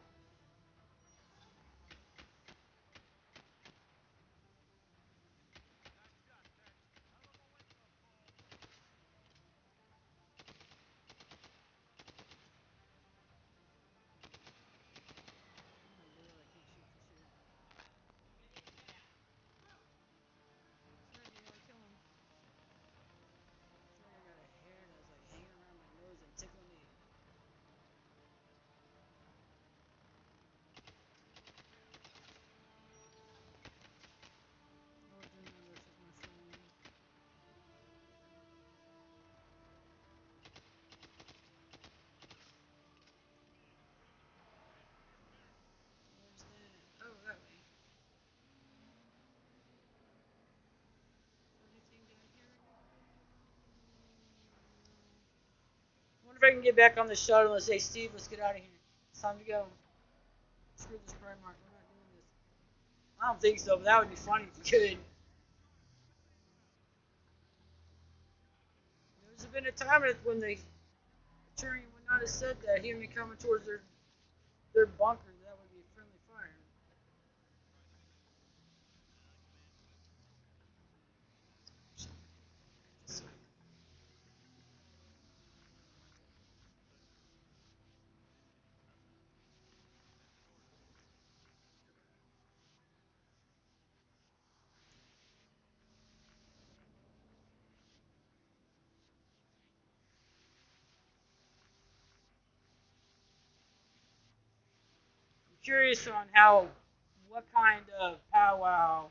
Oh, that way. Anything down here? I wonder if I can get back on the shuttle and say, Steve, let's get out of here. It's time to go. Screw this Primarch. We're not doing this. I don't think so, but that would be funny if we could. There's been a time when the Turian would not have said that. He would be coming towards their bunker. That would be friendly fire. I'm curious on what kind of powwow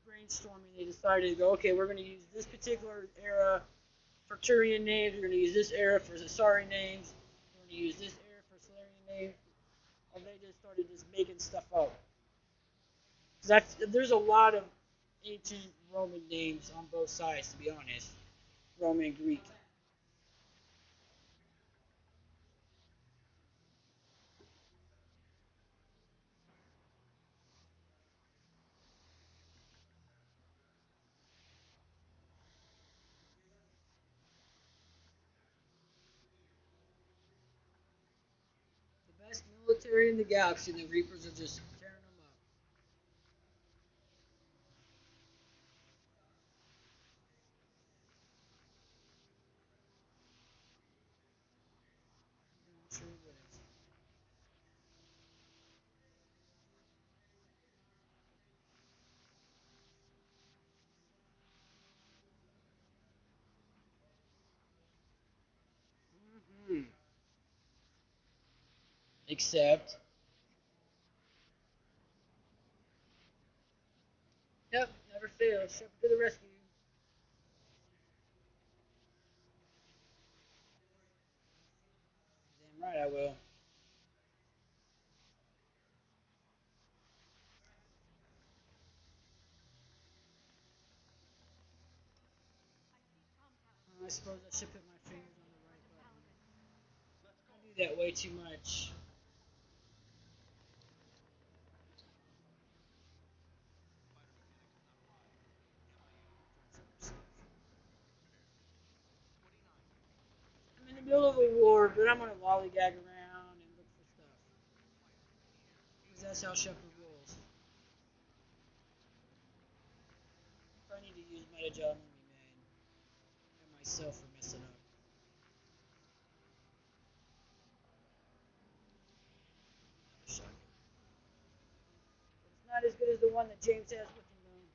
brainstorming they decided to go, okay, we're going to use this particular era for Turian names, we're going to use this era for Asari names, we're going to use this era for Solarian names, or they just started just making stuff up. There's a lot of ancient Roman names on both sides, to be honest, Roman and Greek. The best military in the galaxy, and the Reapers are just tearing them up. I'm sure it is. Mm-hmm. Except, yep, never fails. Shepard to the rescue. Damn right I will. I suppose I should put my fingers on the right button. I do that way too much. I'm in the middle of a war, but I'm gonna lollygag around and look for stuff. Because that's how Shepard rolls. If I need to use Metagel, I'm gonna be mad at myself for messing up. Shotgun. But it's not as good as the one that James has with him, though.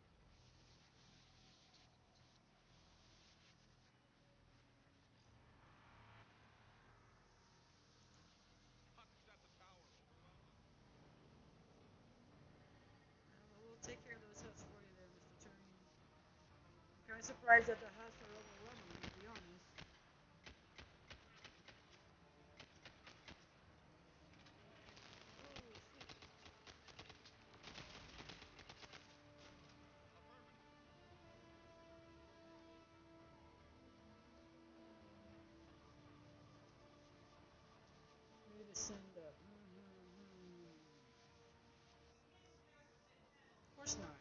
We'll take care of those huts for you there, Mr. Turian. I'm kind of surprised that the huts are overwhelming, to be honest. course not.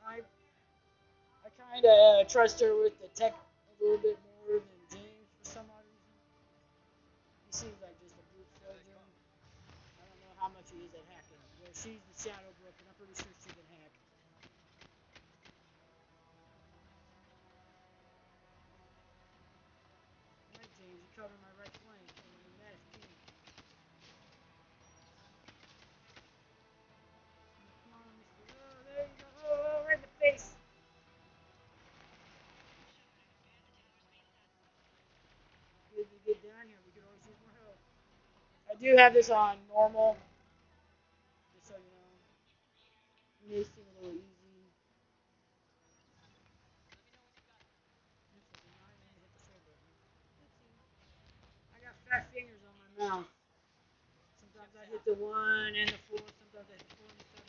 I kind of trust her with the tech a little bit more than James for some odd reason. He seems like just a brute soldier. I don't know how much he is at hacking. Well, she's the Shadow Broker, and I'm pretty sure she can hack. Alright, James, you cover my right flank. And that's key. Come on, Mr. Oh, there you go. Oh, right in the face. Good to get down here. We could always use more help. I do have this on normal, just so you know. It may seem a little easy. I got fat fingers on my mouth. Sometimes I hit the 1 and the 4, sometimes I hit the 4 and the 7.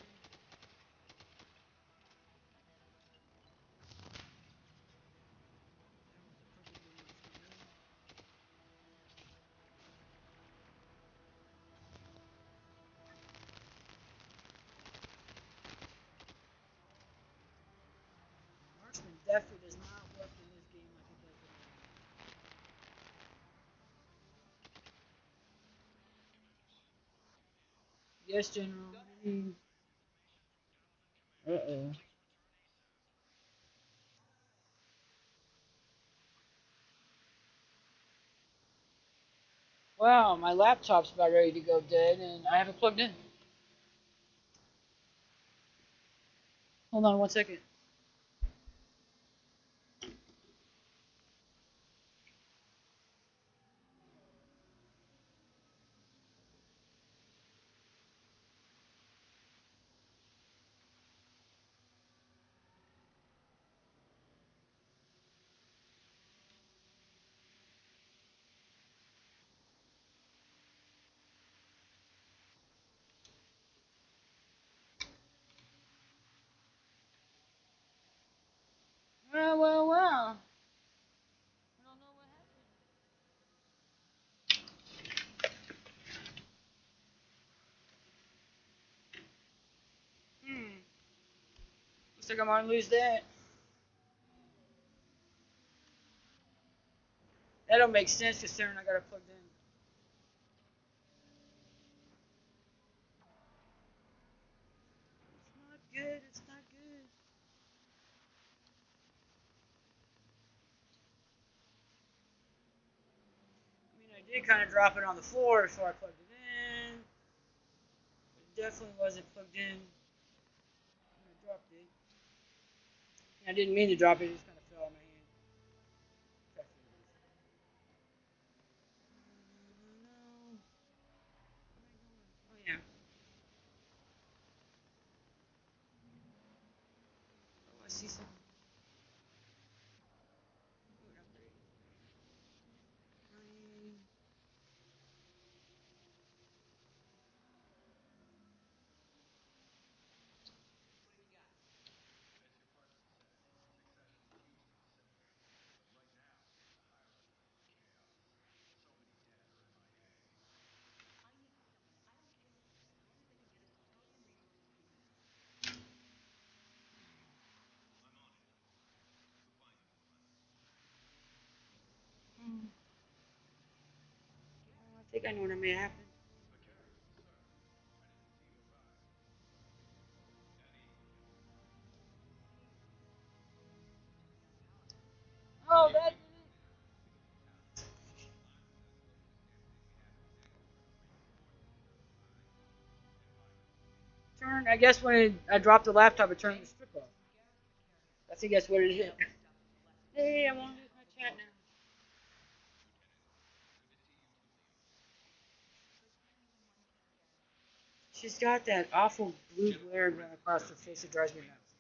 Marksman definitely does not work in this game like it does in the Yes, General. Uh-oh. Wow, my laptop's about ready to go dead, and I haven't plugged in. Hold on 1 second. Well. I don't know what happened. Looks like I'm gonna lose that. That don't make sense considering I got it plugged in. It's not good. It's not good. I mean, I did kind of drop it on the floor before I plugged it in. It definitely wasn't plugged in when I dropped it. I didn't mean to drop it. It just kind of fell out of my hand. No. Oh yeah. Oh, I see something. Ooh, upgrade. Running. I think I know what may happen. Oh, that. Turn. I guess when I dropped the laptop, it turned the strip off. I think that's what it hit. Hey, I want to lose my chat now. She's got that awful blue glare going across her face. It drives me nuts.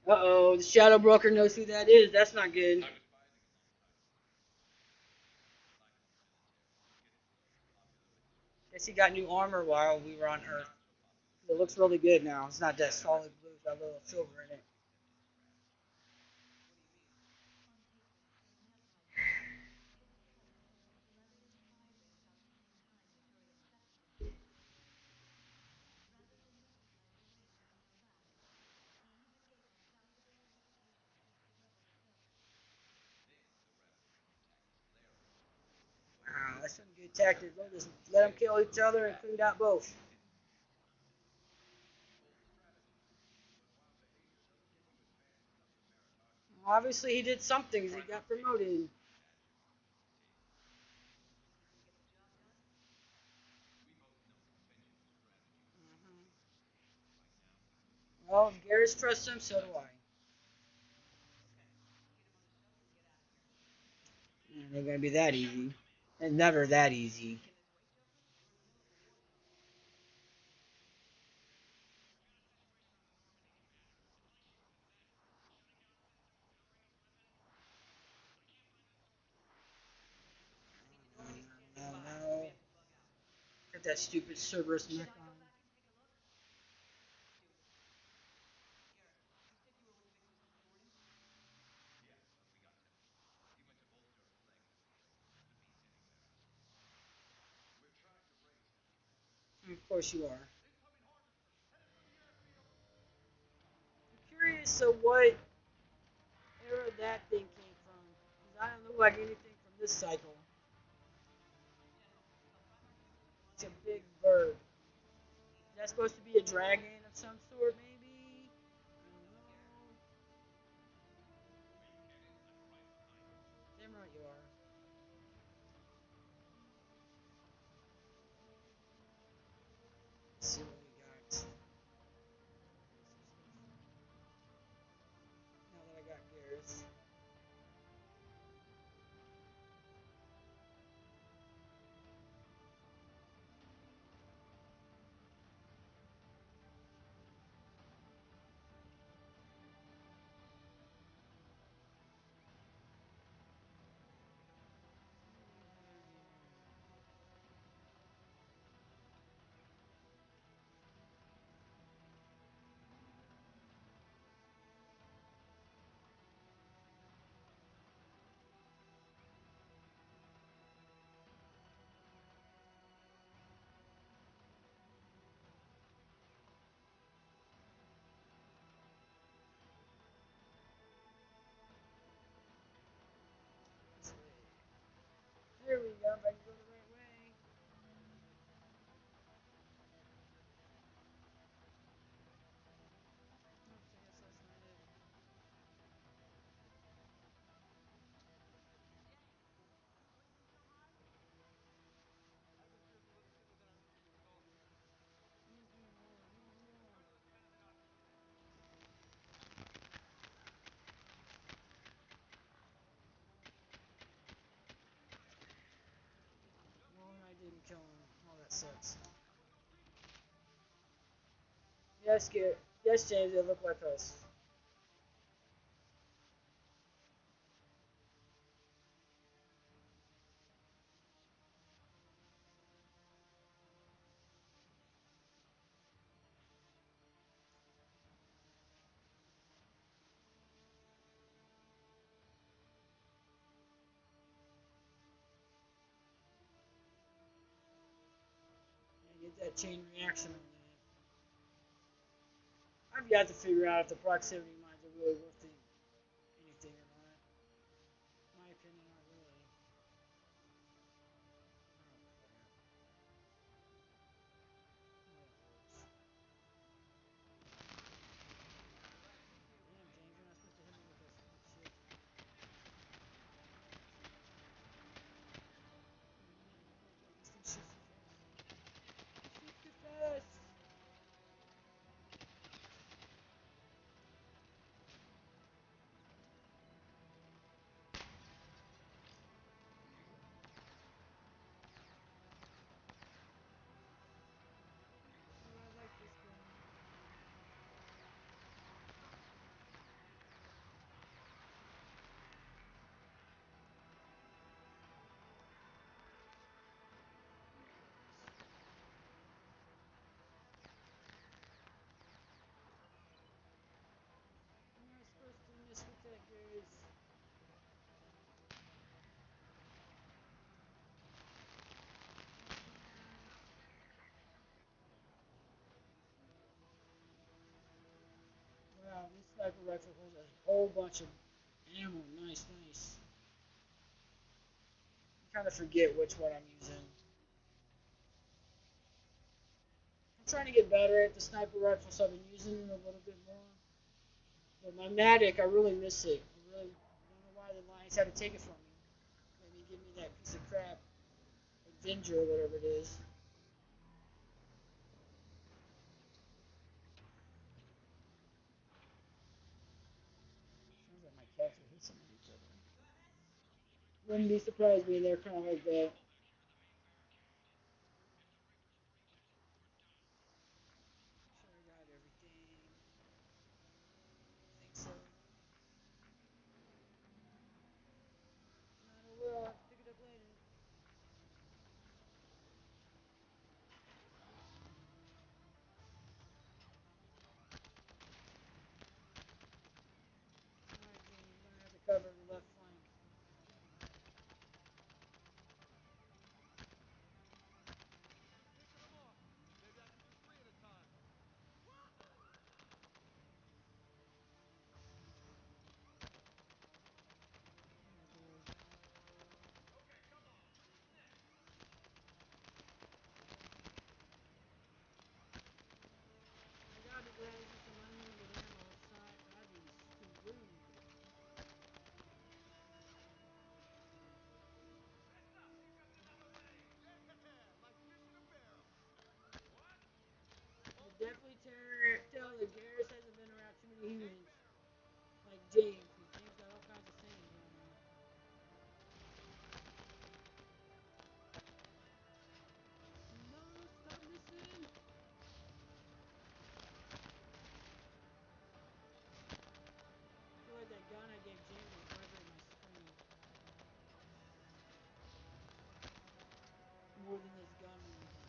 Uh-oh, the Shadow Broker knows who that is. That's not good. Guess he got new armor while we were on Earth. It looks really good now. It's not that solid blue. It's got a little silver in it. attacked it. We'll just let them kill each other and cleaned out both. Obviously, he did something because he got promoted. Well, if Garrus trusts him, so do I. It ain't gonna be that easy. It's never that easy. No. Got that stupid Cerberus mech on. Of course you are. I'm curious of what era that thing came from. Because I don't look like anything from this cycle. It's a big bird. Is that supposed to be a dragon of some sort, maybe? I don't know. Damn right you are. Let's see what we got. Now that I got Garrus. There we go. If I can go the right way. Oops, I guess that's not it. Well, I didn't kill him. Oh, that sucks. Yes, yes, James, they look like us. Yeah, get that chain reaction on that. I've got to figure out if the proximity mines are really worth anything or not. In my opinion, not really. Damn, James, you're not supposed to hit me with this shit. Shoot too fast. Oh, I like this gun. You're not supposed to mess with that, guys. Wow, this sniper rifle holds a whole bunch of ammo. Nice, nice. I kind of forget which one I'm using. trying to get better at the sniper rifle, so I've been using it a little bit more. But my Matic, I really miss it. I really don't know why the Lions had to take it from me. Maybe give me that piece of crap, Avenger or whatever it is. Sounds like my cats are hissing at each other. Wouldn't be surprised me, they're kind of like that. Sure, I got everything. I think so. Not a will. I'll have to pick it up later. Alright, Jamie, you're gonna have to cover the left flank. I gotta be glad there's some unlimited ammo outside. That'd be screwed. You definitely tell that Garrus hasn't been around too many humans like James, because James got all kinds of sayings going on. No, stop missing! I feel like that gun I gave James is vibrating my screen more than this gun or anything.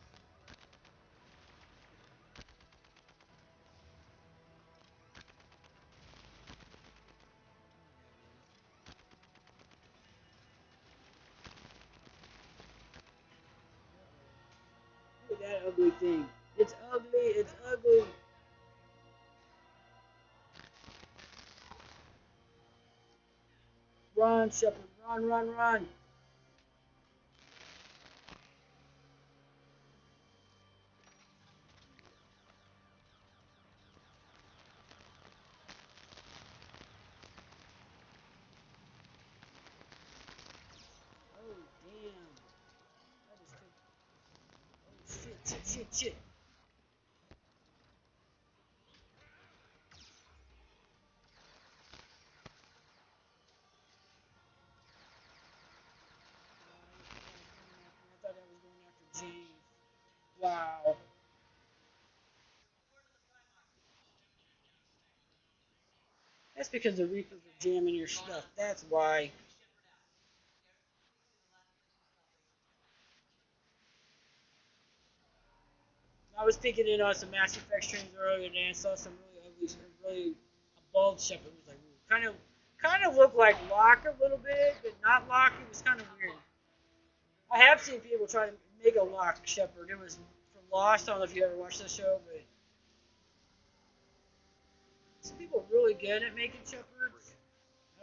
Look at that ugly thing. It's ugly, it's ugly. Run, Shepard, run, run, run. Oh, damn. That just took. Oh, shit. I thought that was going after James. Wow. That's because the Reapers are jamming your stuff. That's why. I was thinking on some Mass Effect streams earlier today and saw some really a bald Shepard was like kind of looked like Locke a little bit, but not Locke. It was kind of weird. I have seen people try to make a Locke Shepard. It was from Lost. I don't know if you ever watched the show, but some people are really good at making Shepards.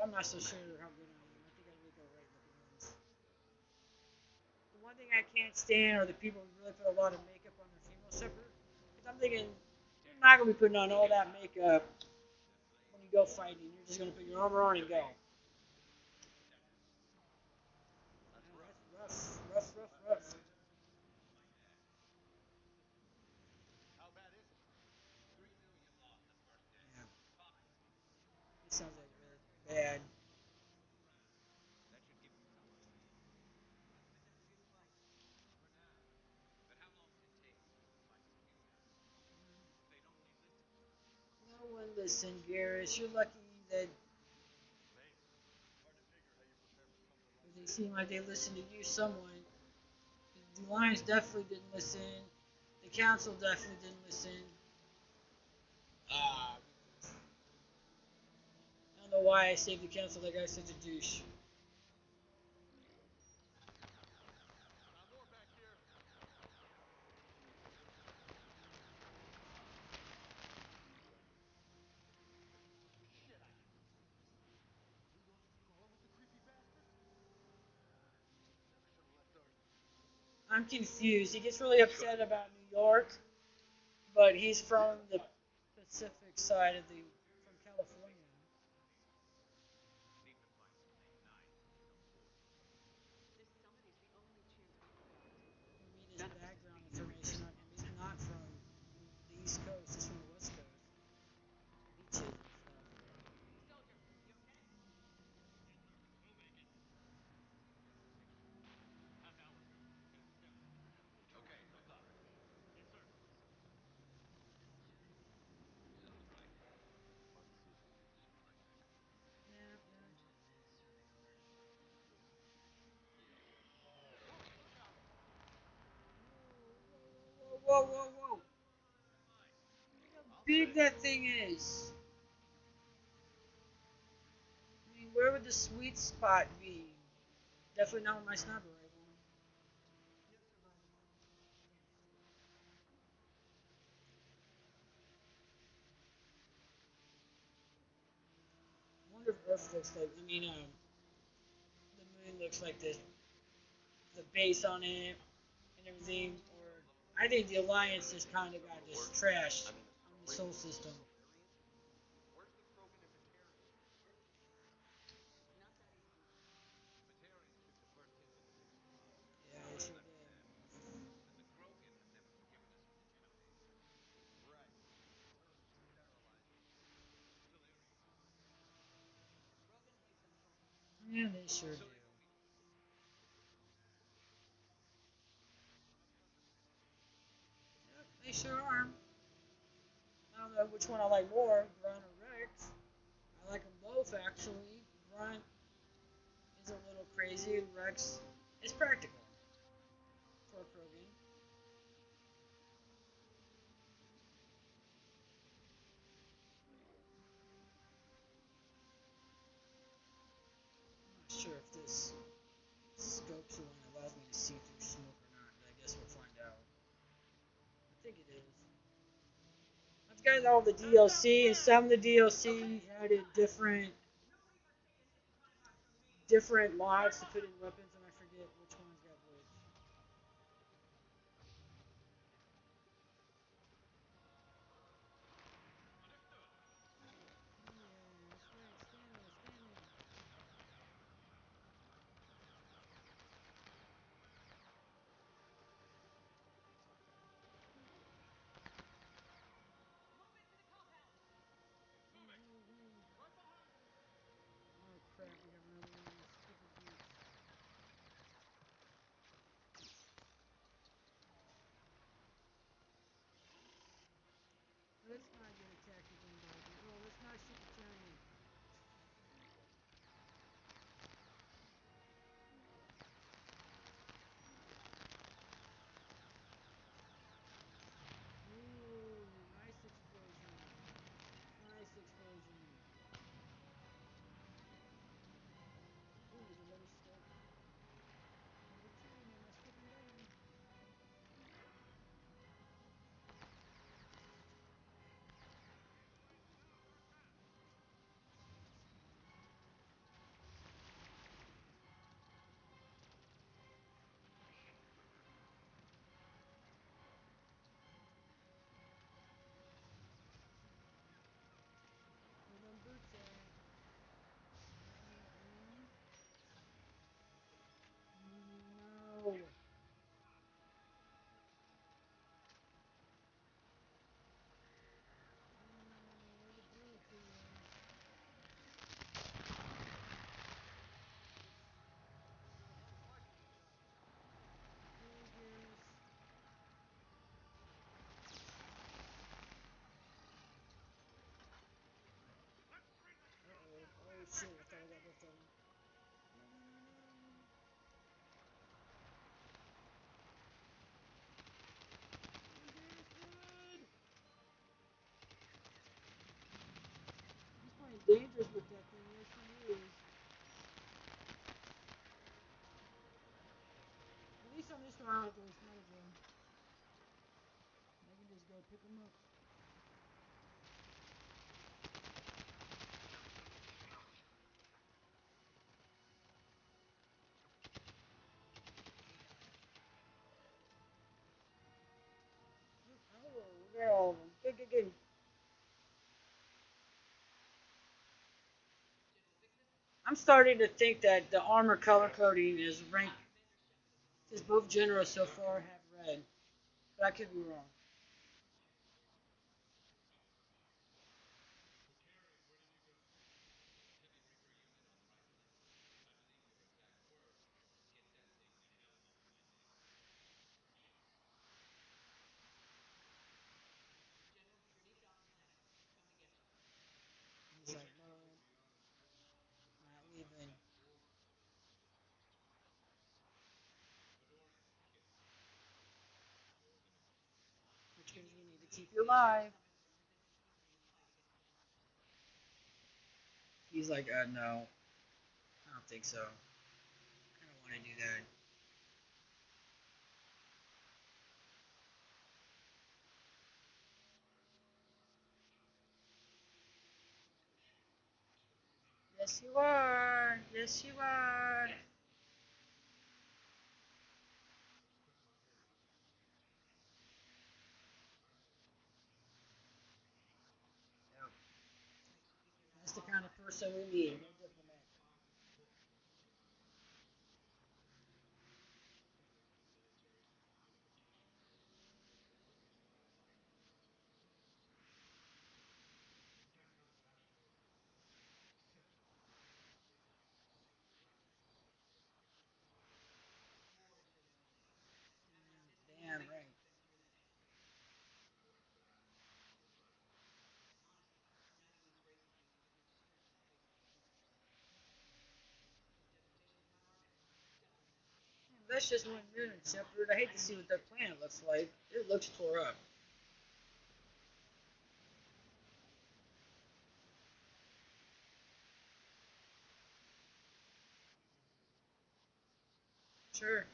I'm not so sure how good I am. I think I make alright looking ones. The one thing I can't stand are the people who really put a lot of makeup on their female Shepherd. Because I'm thinking, you're not going to be putting on all that makeup when you go fighting. You're just going to put your armor on and go. That's rough. Yeah. It sounds like really bad. No one listened, Garrus. You're lucky that they seem like they listened to you, someone. The Lions definitely didn't listen. The Council definitely didn't listen. I don't know why I saved the Council. That guy's such a douche. I'm confused. He gets really upset about New York, But he's from the Pacific side of from California. We need his background information on him. He's not from the East Coast. He's from the West Coast. Beaches and stuff. Yeah, yeah. Whoa, whoa, whoa, whoa, whoa! Look how big that thing is. I mean, where would the sweet spot be? Definitely not with my sniper rifle. I wonder if Earth looks like. I mean, the moon looks like the base on it and everything. Or I think the Alliance just kind of got just trashed on the Sol system. Yeah, they sure did. Yeah, they sure do. Yep, they sure are. I don't know which one I like more, Grunt or Rex. I like them both actually. Grunt is a little crazy. Rex is practical for Krogan. I'm not sure if this scope's the one that allows me to see through smoke or not, but I guess we'll find out. I think it is. I've got all the DLC, and some of the DLC added different mods to put in weapons, and I forget which ones got which. Yeah, that's right. Stand there, stand there. Oh crap, we have another one of these stupid jeeps. Let's not get attacked again by the. Oh, let's not shoot the giant. Ooh, nice explosion. Nice explosion. Ooh, there's another scope. Number two, man, my skipping gun. Where them boots at? No. Where the boots at? Vegas. Uh-oh. Oh shit, I thought I got both of them. No, no, no, no. Vegas, run! He's playing dangerous with that thing. Yes, he is. At least on this one, I don't have to waste my gun. I can just go pick him up. Oh, we got all I'm starting to think that the armor color coding is ranked because both generals so far have red, but I could be wrong. He's like, no, not leaving. Which means we need to keep you alive. He's like, no, I don't think so. I don't want to do that. Yes, you are. Yes, you are. Yep. That's the kind of person we need. No diplomat. Damn right. That's just one unit, Shepard. I hate to see what their planet looks like. It looks tore up. Sure.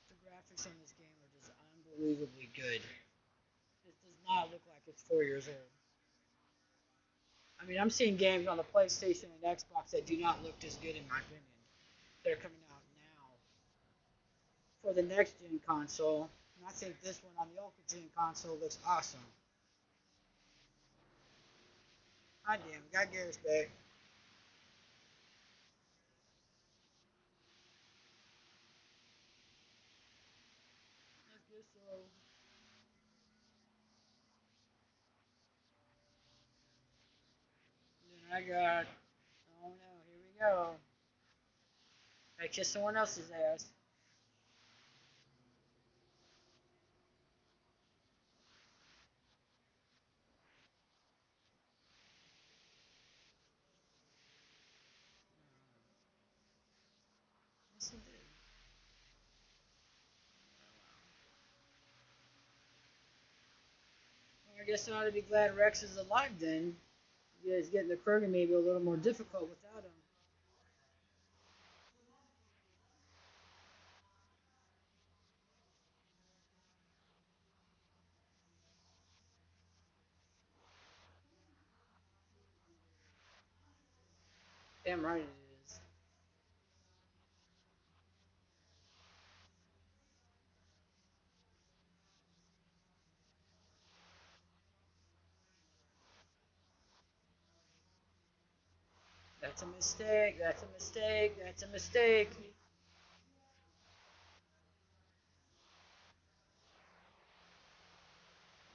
The graphics on this game are just unbelievably good. It does not look like it's 4 years old. I mean, I'm seeing games on the PlayStation and Xbox that do not look as good, in my opinion. They're coming out now for the next gen console. And I think this one on the Ultra Gen console looks awesome. I damn, got Garrus back. I guess so. And then I got, oh no, here we go. I kiss someone else's ass. Yes, it did. Well, I guess I ought to be glad Rex is alive then. You guys getting the Kurgan maybe a little more difficult without him. Damn right it is. That's a mistake. That's a mistake. That's a mistake.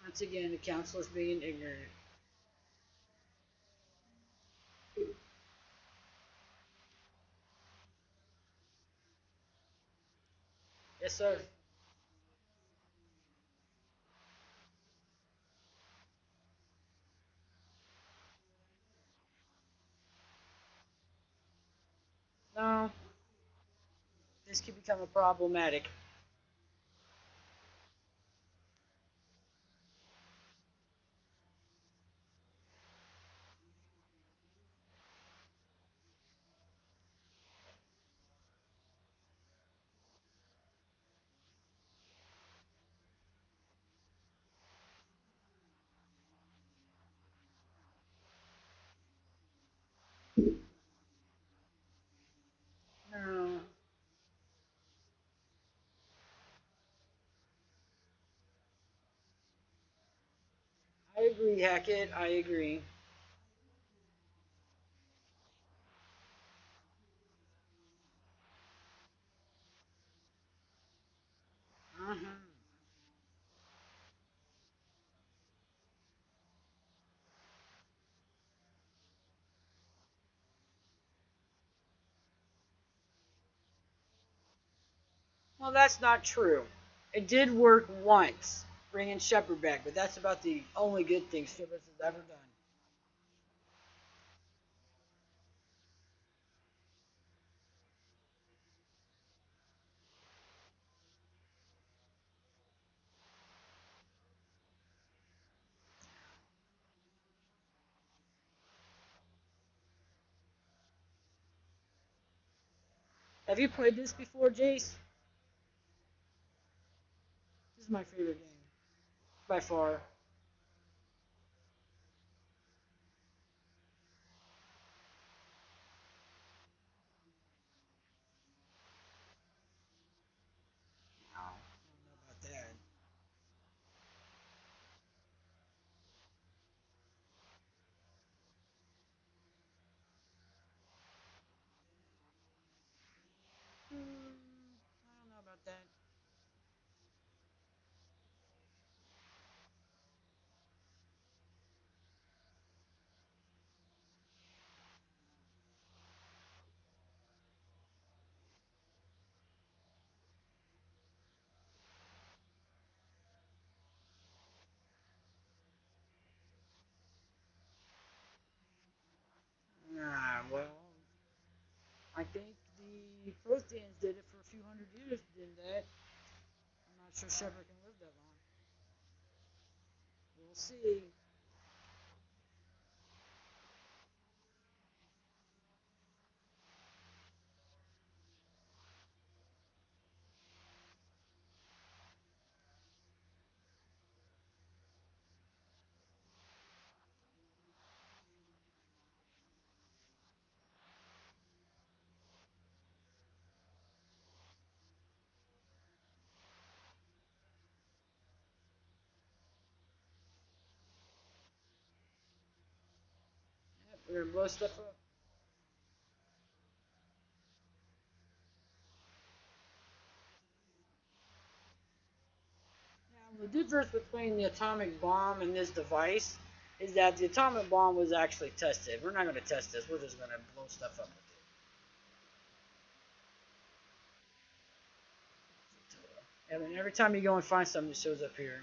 Once again, the counselor's being ignorant. Yes, sir. No, this could become a problematic. No. agree, Hackett. I agree. Hmm. Well, that's not true. It did work once, bringing Shepard back, but that's about the only good thing Shepard has ever done. Have you played this before, Jace? This is my favorite game by far. Wow, I don't know about that. I don't know about that. Nah, well, I think the Protheans did it for a few hundred years. Did that? I'm not sure Shepard can live that long. We'll see. Yep, we're gonna blow stuff up. Now, the difference between the atomic bomb and this device is that the atomic bomb was actually tested. We're not gonna test this. We're just gonna blow stuff up with it. I mean, every time you go and find something, it shows up here.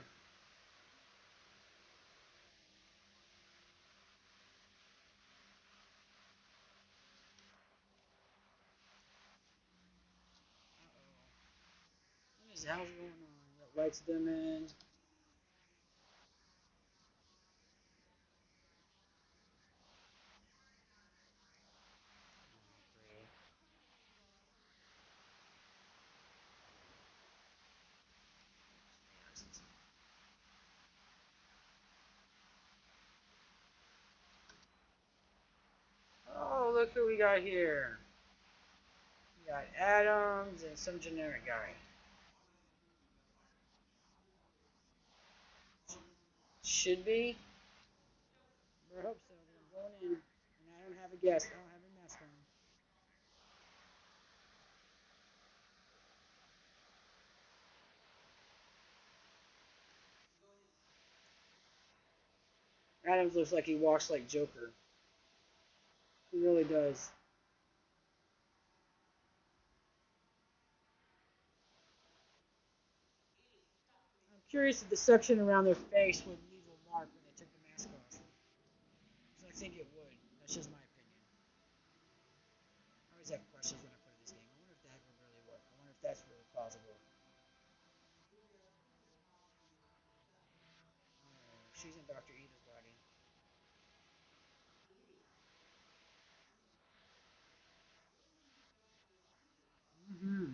What is the hell's going on? Got lights dimming. Oh, look who we got here. We got Adams and some generic guy. Should be. I hope so. I'm going in, and I don't have a guest. I don't have a mask on. Adams looks like he walks like Joker. He really does. I'm curious if the section around their face would leave a mark when they took the mask off. 'Cause I think it would. That's just my opinion. I always have questions when I play this game. I wonder if that would really work. I wonder if that's really plausible. She's in Dr. Eva's body. Mm-hmm.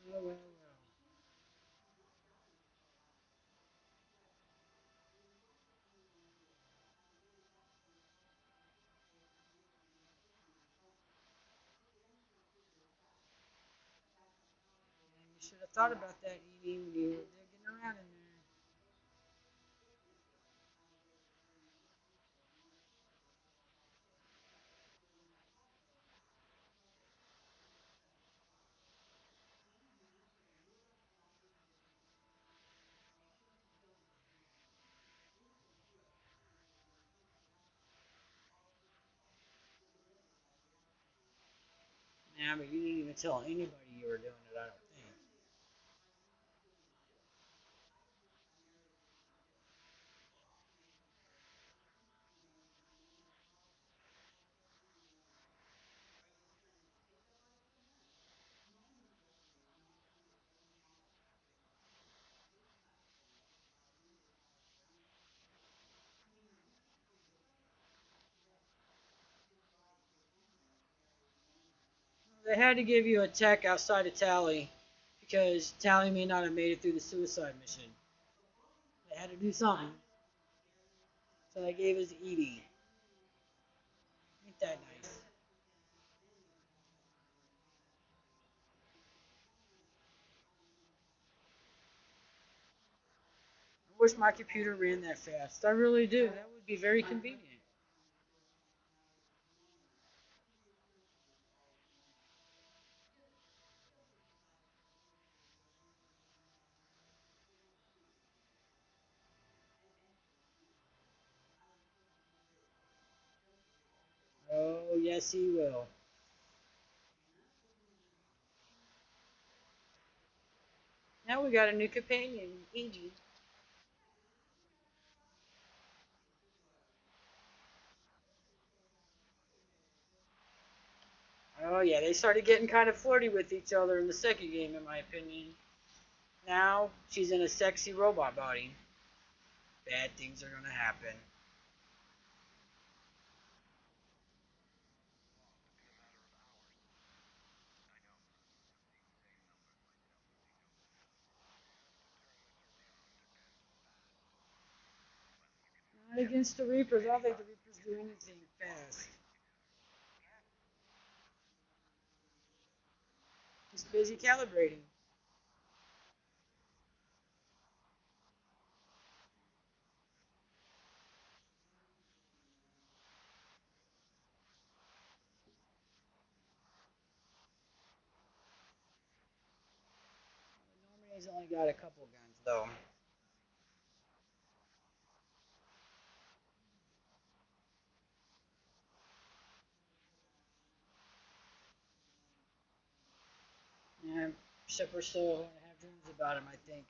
Oh, well, well. have thought about that, Evie, when you were digging around in there. Yeah, but you didn't even tell anybody you were doing it, I don't think. They had to give you a tech outside of Tally because Tally may not have made it through the suicide mission. They had to do something. So they gave us Edie. Ain't that nice? I wish my computer ran that fast. I really do. That would be very convenient. Oh, yes, he will. Now we got a new companion, Edie. Oh, yeah, they started getting kind of flirty with each other in the second game, in my opinion. Now she's in a sexy robot body. Bad things are going to happen. Not against the Reapers. I don't think the Reapers do anything fast. Just busy calibrating. Normandy's only got a couple guns, though. Yeah, Shepard still going to have dreams about him, I think.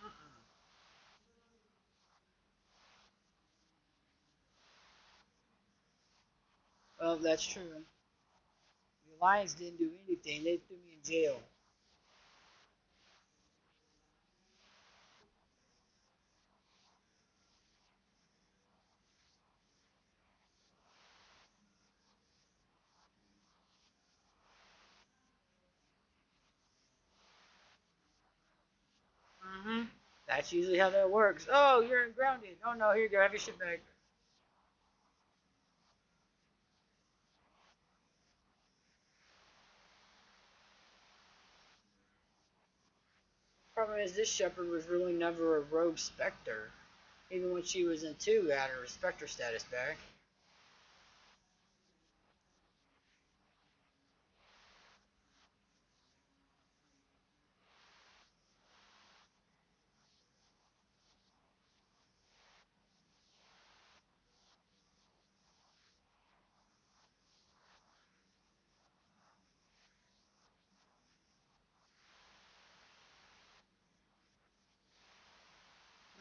Uh-uh. Well, that's true. The Alliance didn't do anything. They threw me in jail. Mm-hmm. That's usually how that works. Oh, you're grounded. Oh, no, here you go. Have your shit back. Problem is, this Shepard was really never a rogue Spectre. Even when she was in 2, got her Spectre status back.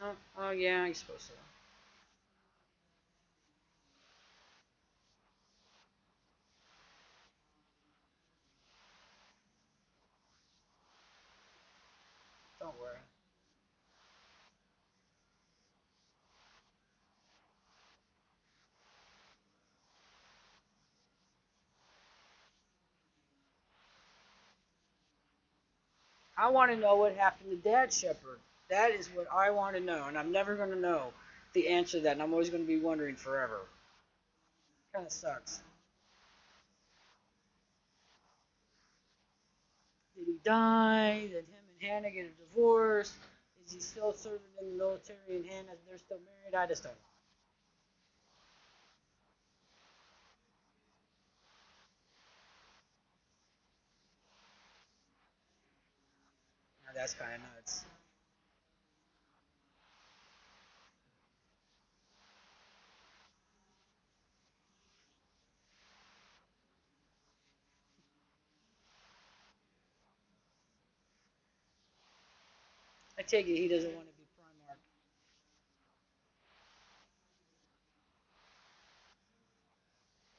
Oh, oh yeah, I suppose so. Don't worry. I want to know what happened to Dad Shepard. That is what I want to know, and I'm never going to know. the answer to that, and I'm always going to be wondering forever. Kind of sucks. Did he die? Did him and Hannah get a divorce? Is he still serving in the military and Hannah, they're still married? I just don't know. Now, that's kind of nuts. I take it he doesn't want to be Primarch.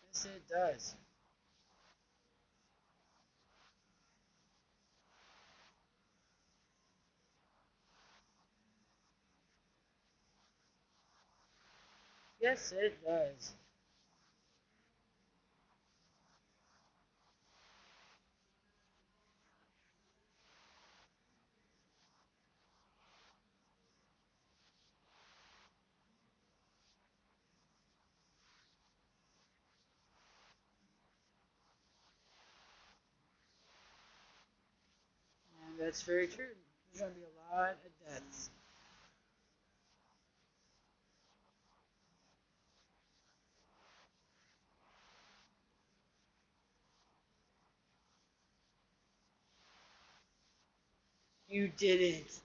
Yes, it does. Yes, it does. And that's very true. There's going to be a lot of deaths. You didn't.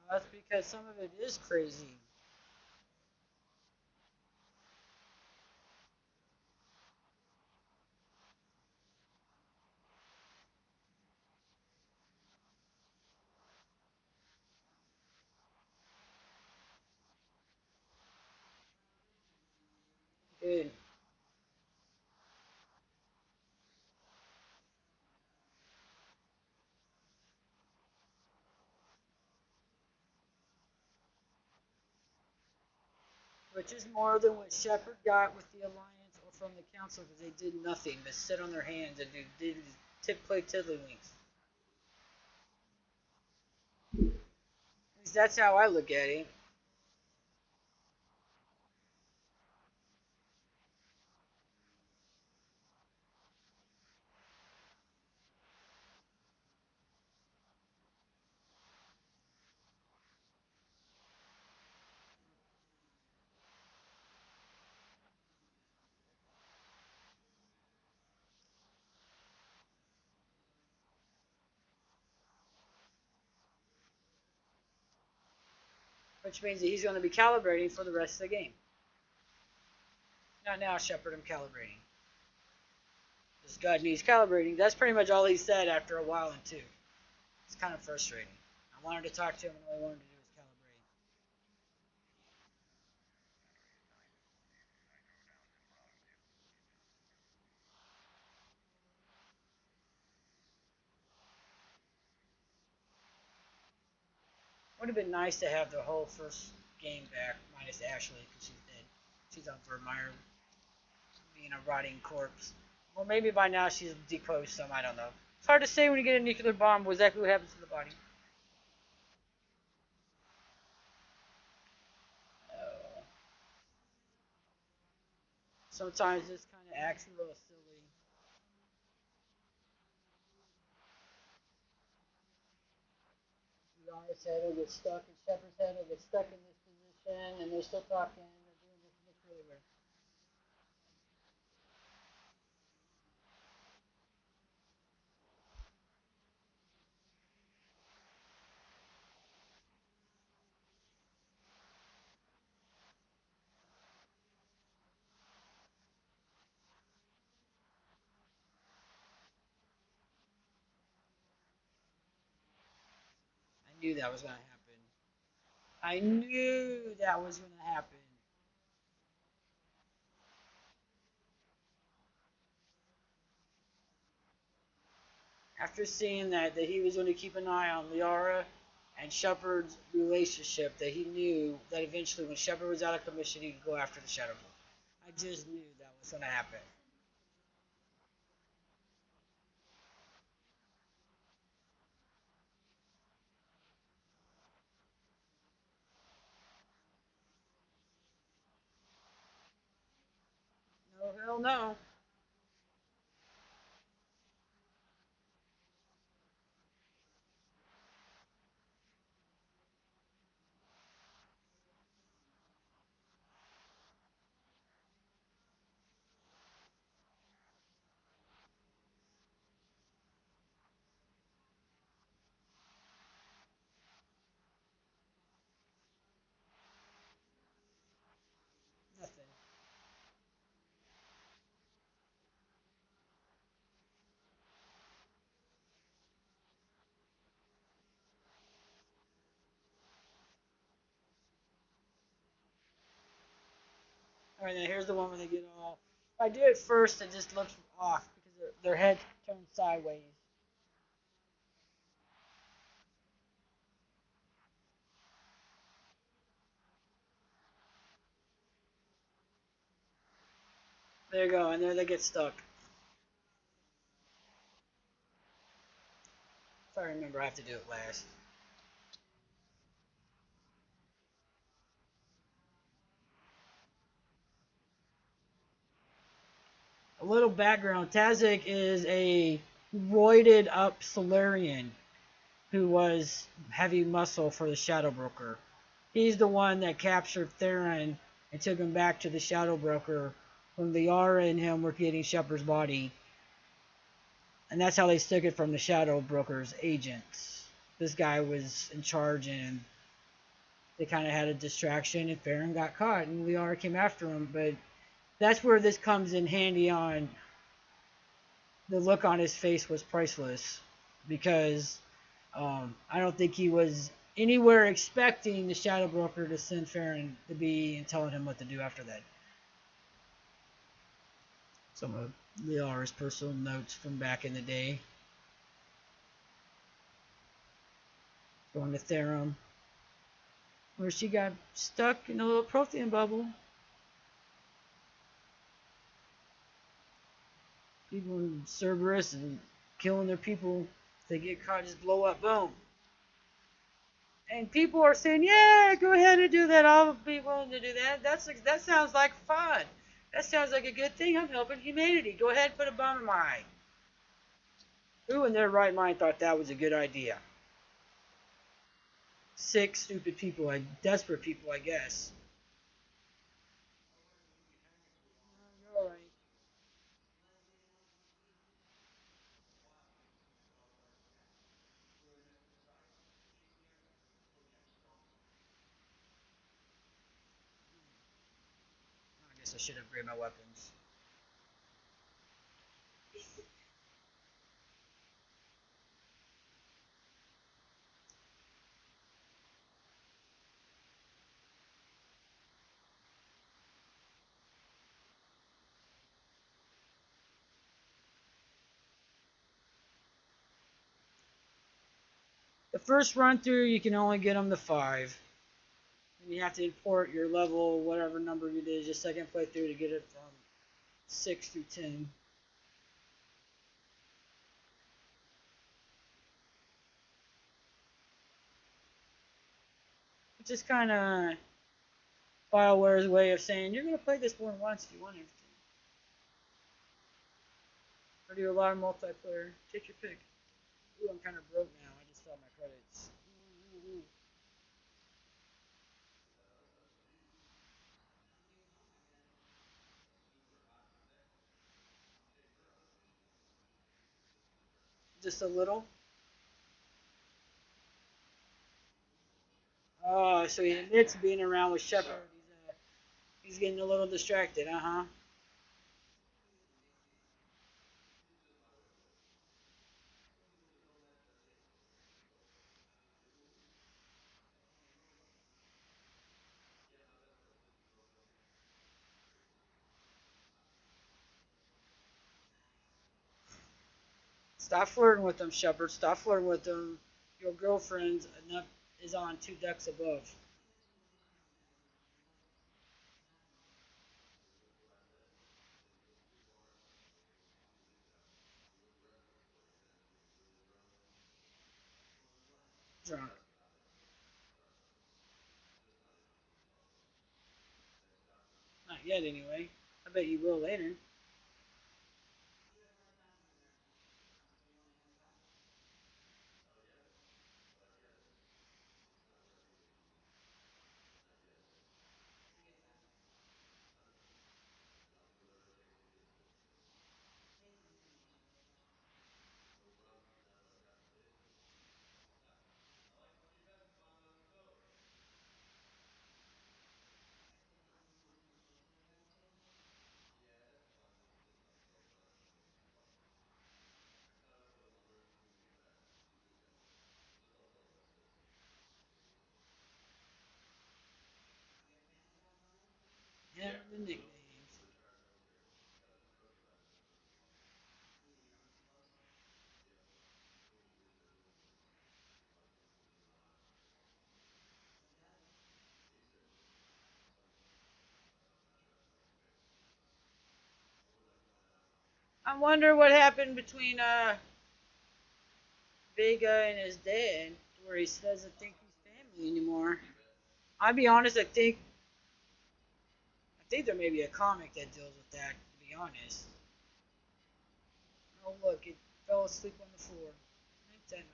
Well, that's because some of it is crazy. Good. Which is more than what Shepard got with the Alliance or from the Council because they did nothing but sit on their hands and did play tiddlywinks. At least that's how I look at it. Which means that he's going to be calibrating for the rest of the game. Not now, Shepard, I'm calibrating. This God needs calibrating. That's pretty much all he said after a while and two. It's kind of frustrating. I wanted to talk to him and all I wanted to do was calibrate. Would have been nice to have the whole first game back, minus Ashley, because she's dead. She's on Vermeer being a rotting corpse. Or maybe by now she's decomposed some, I don't know. It's hard to say when you get a nuclear bomb exactly what happens to the body. Oh. Sometimes this kind of acts a little silly. Yara's head will get stuck, and Shepard's head will get stuck in this position, and they're still talking, and they're doing this. It looks really weird. I knew that was going to happen. I knew that was going to happen. After seeing that he was going to keep an eye on Liara and Shepard's relationship, that he knew that eventually when Shepard was out of commission, he could go after the Shadow Book. I just knew that was going to happen. No, hell no. Nothing. Alright, now here's the one where they get all. If I do it first, it just looks off because their head turns sideways. There you go, and there they get stuck. If I remember, I have to do it last. A little background. Tazik is a roided up Solarian who was heavy muscle for the Shadow Broker. He's the one that captured Theron and took him back to the Shadow Broker when Liara and him were getting Shepard's body. And that's how they took it from the Shadow Broker's agents. This guy was in charge and they kind of had a distraction and Theron got caught and Liara came after him. But that's where this comes in handy on the look on his face was priceless because I don't think he was anywhere expecting the Shadow Broker to send Farron to be and telling him what to do after that. Some of Liara's personal notes from back in the day. Going to Theron, where she got stuck in a little Prothean bubble. People in Cerberus and killing their people. If they get caught, just blow up, boom. And people are saying, yeah, go ahead and do that. I'll be willing to do that. That sounds like fun. That sounds like a good thing. I'm helping humanity. Go ahead and put a bomb in my eye. Who in their right mind thought that was a good idea? Sick, stupid people, desperate people, I guess. You're all right. I guess I should upgrade my weapons. The first run through, you can only get them to 5. And you have to import your level, whatever number you did, your second playthrough to get it from 6 through 10. Which is kind of BioWare's way of saying, you're going to play this more than once if you want to. Or do a lot of multiplayer. Take your pick. Ooh, I'm kind of broke now. I just saw my credits. Ooh. Just a little. Oh, so he admits being around with Shepard. He's getting a little distracted, uh-huh. Stop flirting with them, Shepard. Stop flirting with them. Your girlfriend is on 2 decks above. Drunk. Not yet, anyway. I bet you will later. Yeah, the nicknames. I wonder what happened between Vega and his dad, where he doesn't think he's family anymore. I'll be honest. I think there may be a comic that deals with that. To be honest. Oh look, it fell asleep on the floor. Ain't that nice?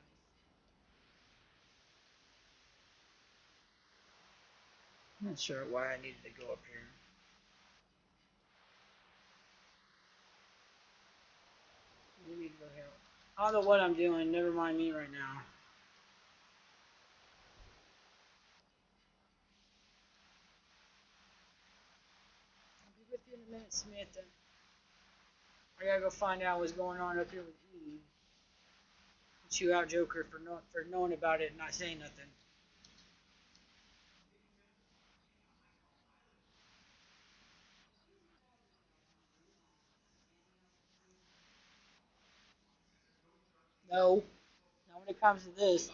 I'm not sure why I needed to go up here. We need to go here. I don't know what I'm doing. Never mind me right now. I'll be with you in a minute, Samantha. I gotta go find out what's going on up here with Eve. Put you out, Joker, for knowing about it and not saying nothing. No, not when it comes to this.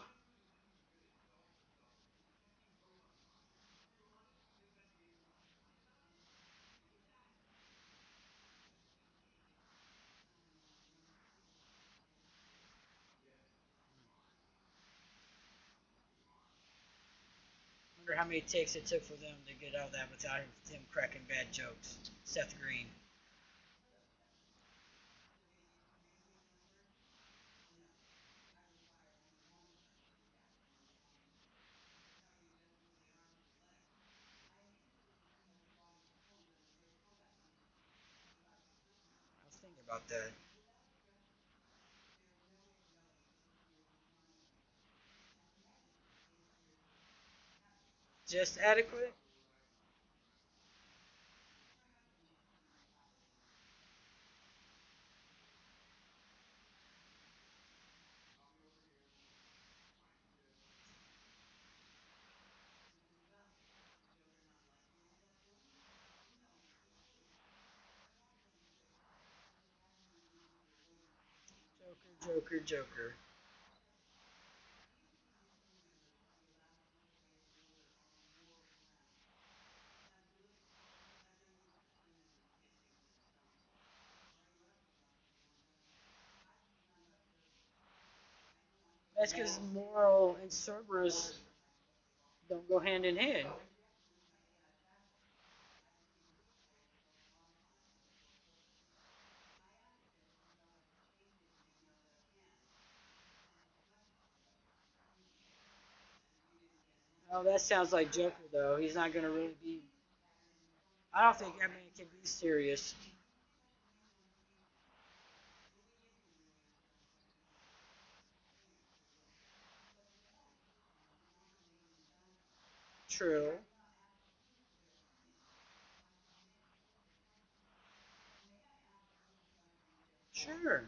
Wonder how many takes it took for them to get out of that without him cracking bad jokes. Seth Green. I was thinking about that. Just adequate? Joker, Joker, Joker. That's because moral and Cerberus don't go hand in hand. Oh, that sounds like Joker, though. He's not going to really be. I don't think that man can be serious. True. Sure.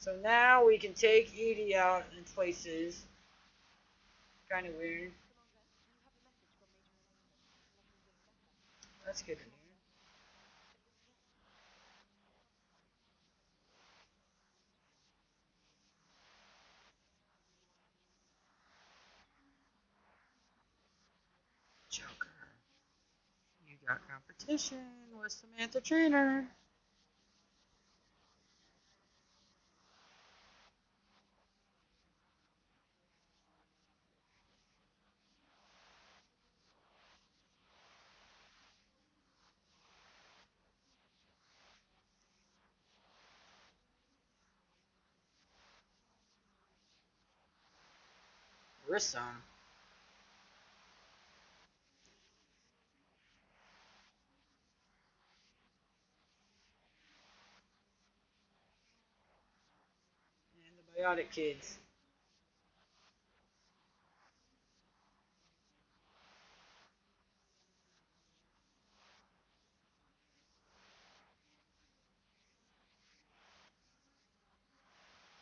So now we can take Edie out in places. Kind of weird. That's good to hear. Joker. You got competition with Samantha Trainer. Grissom. And the Biotic Kids.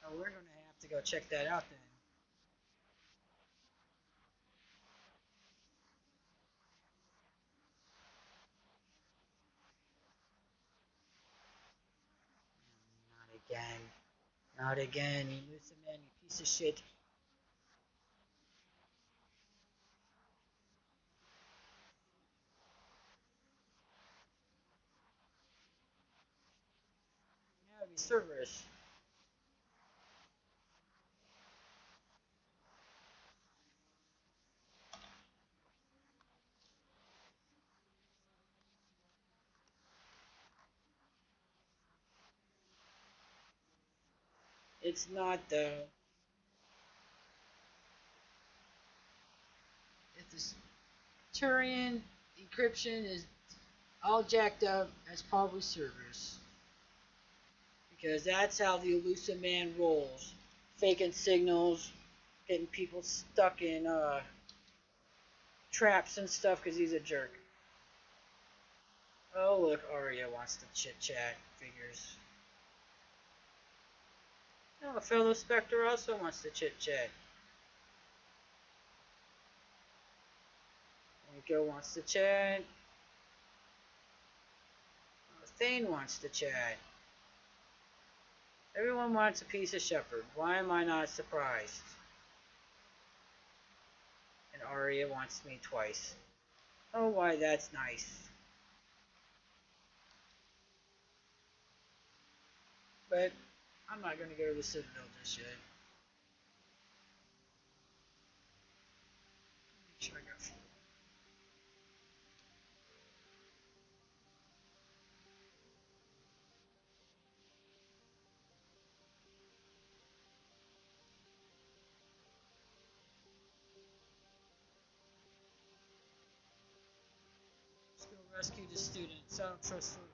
Oh, we're going to have to go check that out then. Not again. Not again, you listen, man, you piece of shit. Yeah, be Cerberus. It's not though. If this Turian encryption is all jacked up, that's probably Cerberus. Because that's how the elusive man rolls. Faking signals, getting people stuck in traps and stuff because he's a jerk. Oh, look, Arya wants to chit chat. Figures. Oh, fellow Spectre also wants to chit chat. Nico wants to chat. Thane wants to chat. Everyone wants a piece of Shepard. Why am I not surprised? And Arya wants me twice. Oh, why, that's nice. But I'm not going to go to the Citadel just yet. Make sure I got food. Let's go rescue the students. I don't trust Cerberus.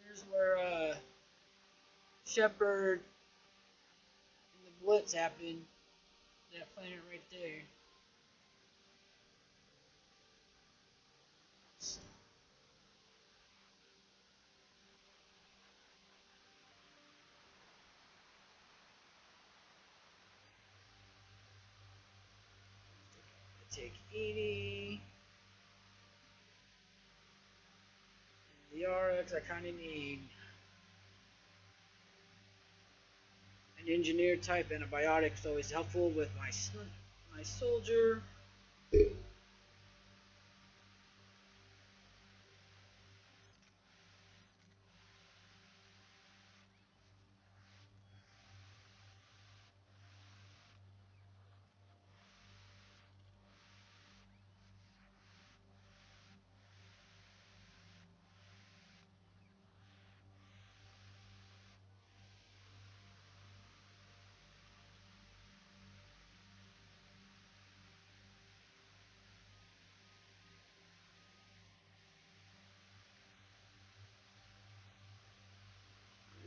Here's where Shepard and the Blitz happened. That planet right there. Take Edie. And the RX I kind of need. An engineer type antibiotic is always helpful with my soldier.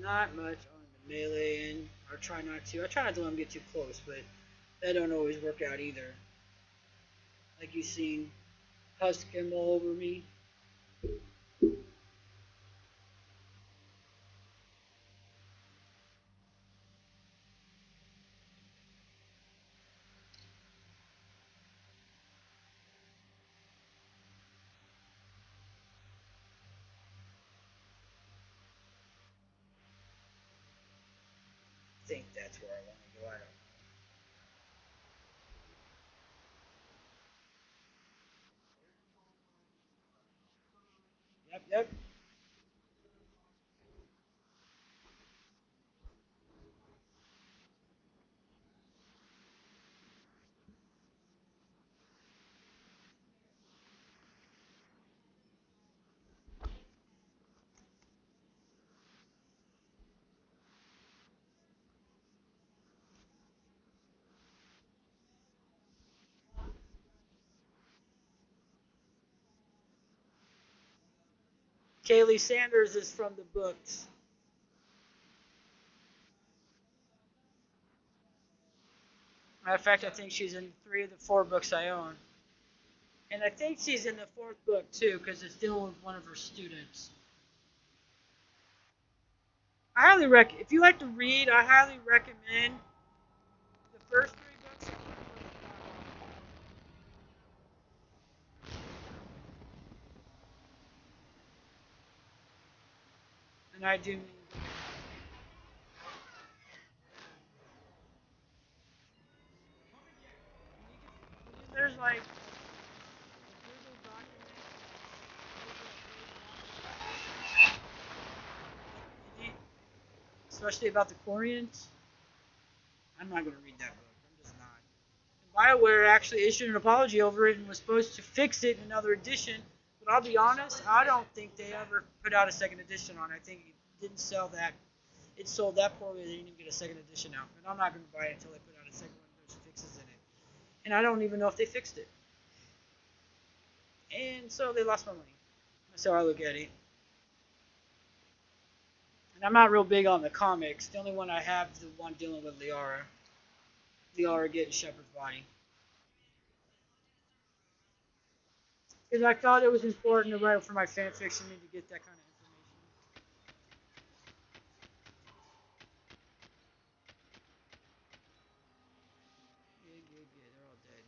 Not much on the melee end. Or try not to. I try not to let them get too close, but that don't always work out either. Like you seen Husk him all over me. I think that's where I want to go. I don't know. Yep, yep. Kaylee Sanders is from the books. Matter of fact, I think she's in 3 of the 4 books I own. And I think she's in the 4th book too, because it's dealing with one of her students. I highly if you like to read, I highly recommend the first 3 books. And I do mean there's like especially about the Quarians. I'm not going to read that book. I'm just not. And BioWare actually issued an apology over it and was supposed to fix it in another edition. But I'll be honest, I don't think they ever put out a second edition on it. I think it didn't sell that. It sold that poorly. They didn't even get a second edition out. And I'm not going to buy it until they put out a second one with those fixes in it. And I don't even know if they fixed it. And so they lost my money. That's how I look at it. And I'm not real big on the comics. The only one I have is the one dealing with Liara. Liara getting Shepard's body. Because I thought it was important to write for my fan fiction and to get that kind of information. Good. They're all dead.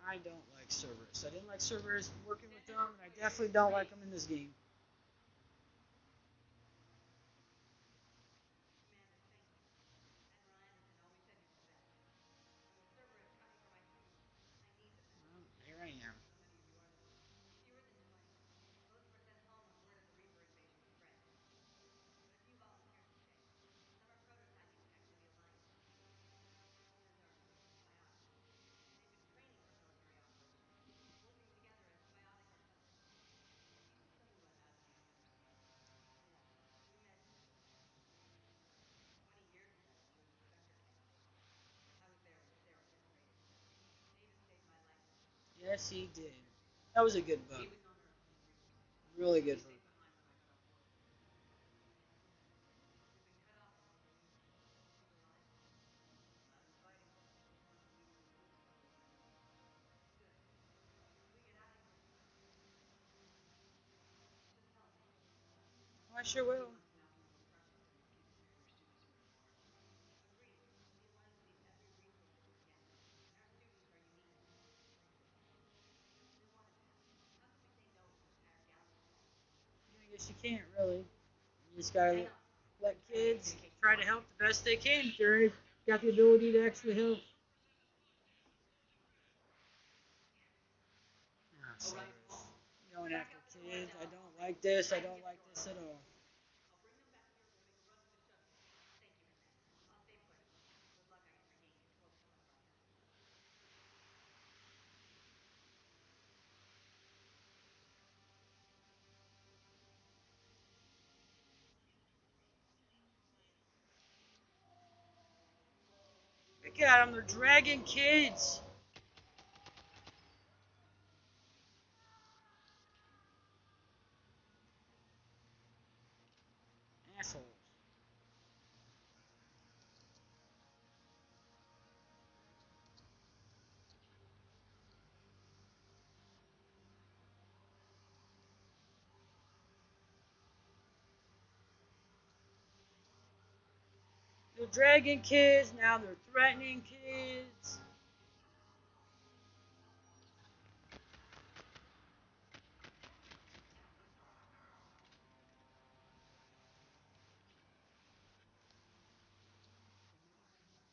I don't like Cerberus. I didn't like Cerberus working with them, and I definitely don't like them in this game. Well, here I am. Yes, he did. That was a good book. Really good book. I sure will. I guess you can't really. You just gotta let kids try to help the best they can. If they've got the ability to actually help. Oh, Cerberus. Going after kids. I don't like this. I don't like this at all. Look at them. They're dragging kids. dragging kids, now they're threatening kids.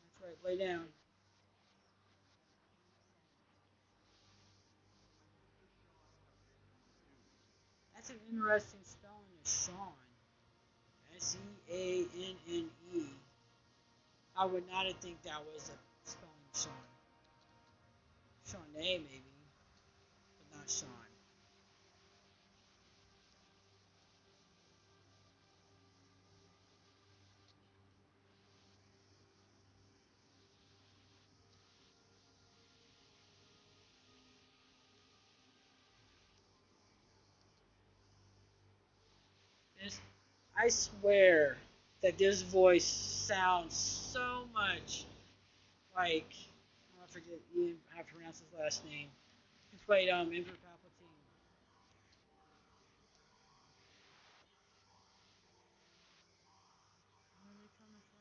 That's right, lay down. That's an interesting spelling of Sean. Seanne. I would not have think that was a spelling of Sean. Shawnee maybe, but not Sean. This, I swear that this voice sounds so much like I forget how to pronounce his last name. He played Emperor Palpatine. Where are they coming from?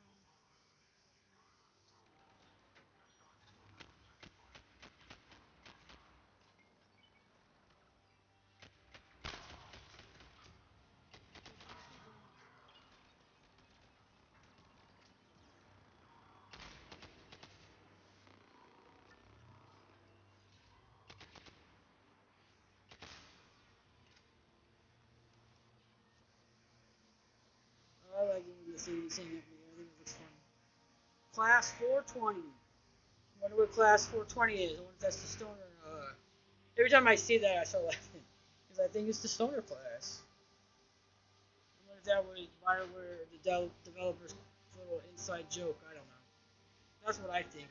Oh, I like it when they sing it. I think it looks funny. Class 420. I wonder what class 420 is. I wonder if that's the stoner. Every time I see that, I start laughing because I think it's the stoner class. I wonder if that was Bioware, the developers' little inside joke. I don't know. That's what I think.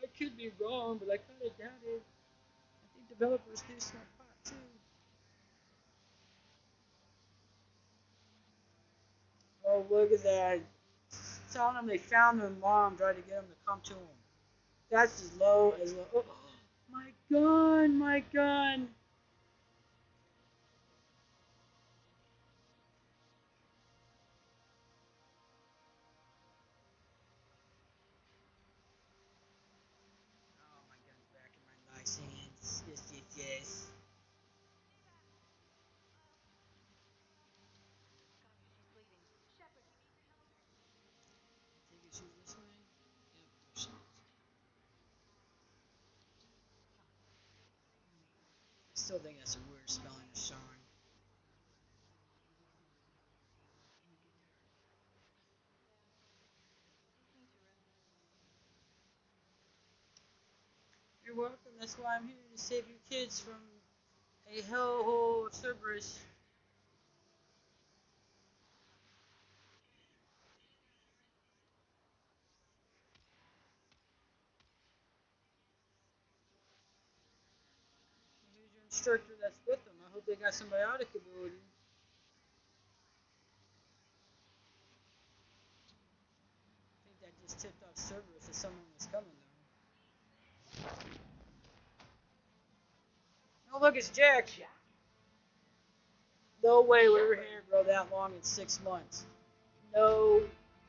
I could be wrong, but I kind of doubt it. I think developers do smoke pot too. Oh, look at that. Telling them they found their mom, trying to get them to come to them. That's as low as low. Oh, my gun, my gun. Oh, my gun's back in my nice hands. Yes, yes, yes. Take it, shoot this way. Yep, there she is. I still think that's a weird spelling of Sean. You're welcome. That's why I'm here to save your kids from a hellhole of Cerberus. Here's your instructor that's with them. I hope they got symbiotic ability. I think that just tipped off Cerberus that someone was coming though. Oh look, it's Jack. No way would her hair grow that long in 6 months. No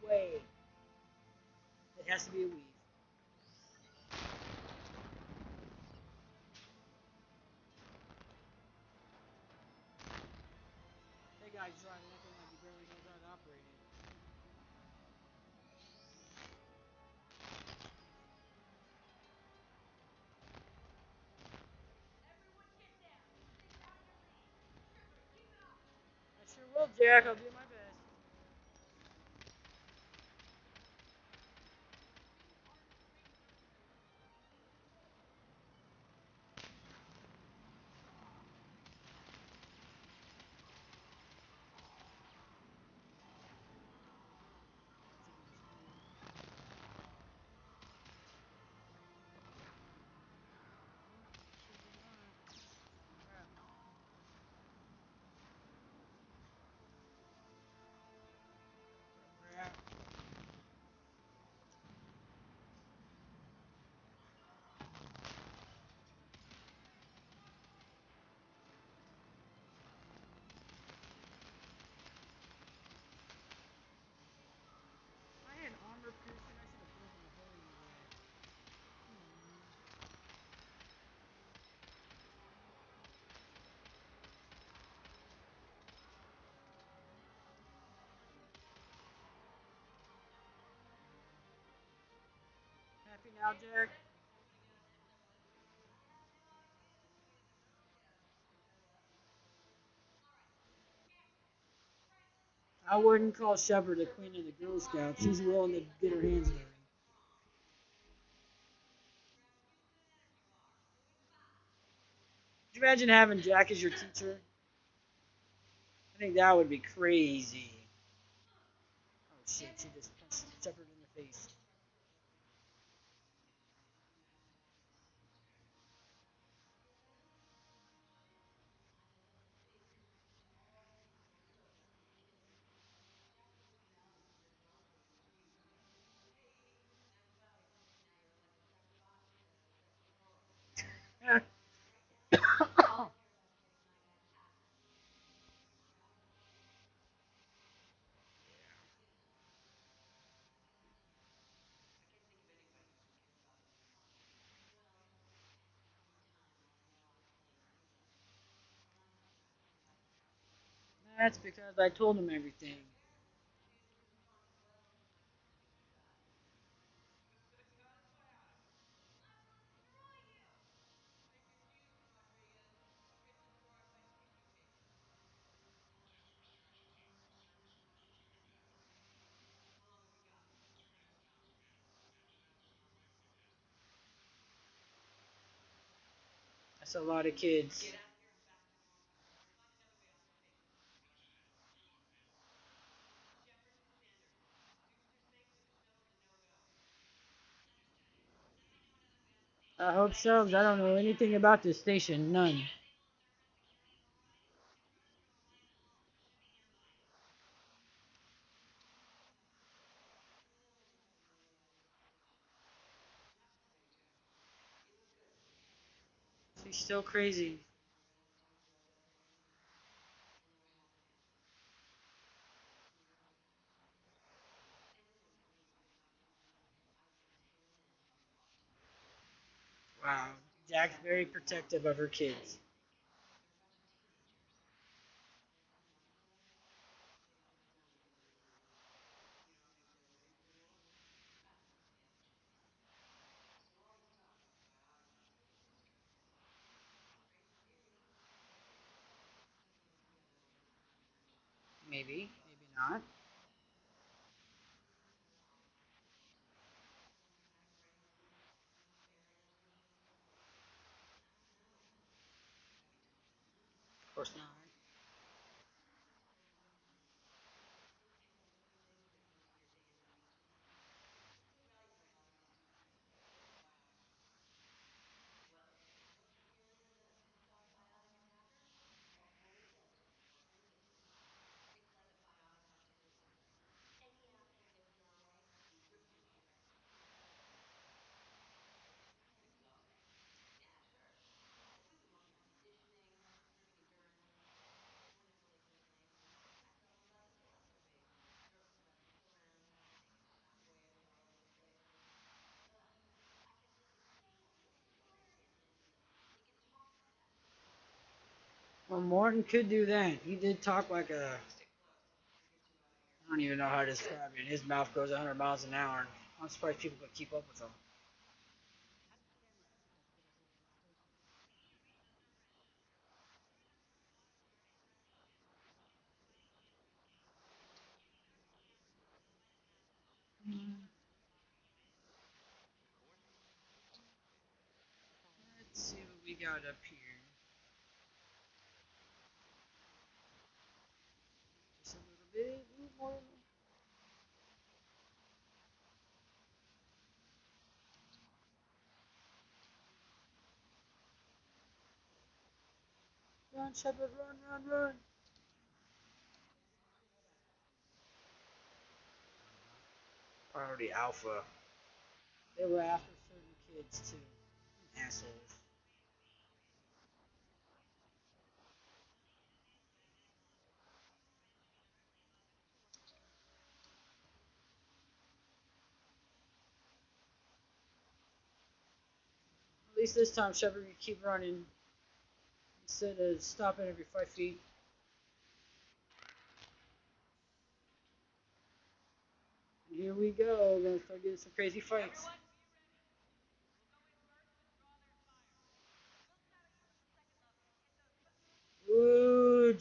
way. It has to be a weave. That guy's driving that thing like he barely knows how to operate it. I sure will, Jack. I'll do my best. out, Jack. I wouldn't call Shepard the queen of the Girl Scouts. She's willing to get her hands dirty. Could you imagine having Jack as your teacher? I think that would be crazy. Oh shit, she just punched Shepard in the face. That's because I told him everything. That's a lot of kids. I hope so, 'cause I don't know anything about this station. None. She's still crazy. Wow. Jack's very protective of her kids. Maybe. Maybe not. Of course not. Well, Morton could do that. He did talk like a. I don't even know how to describe it. His mouth goes 100 miles an hour. I'm surprised people could keep up with him. Let's see what we got up here. Just a little bit. A little more. Run, Shepard, run, run, run. Priority Alpha. They were after certain kids, too. Assholes. At least this time, Shepard could keep running instead of stopping every 5 feet. And here we go. We're gonna start getting some crazy fights.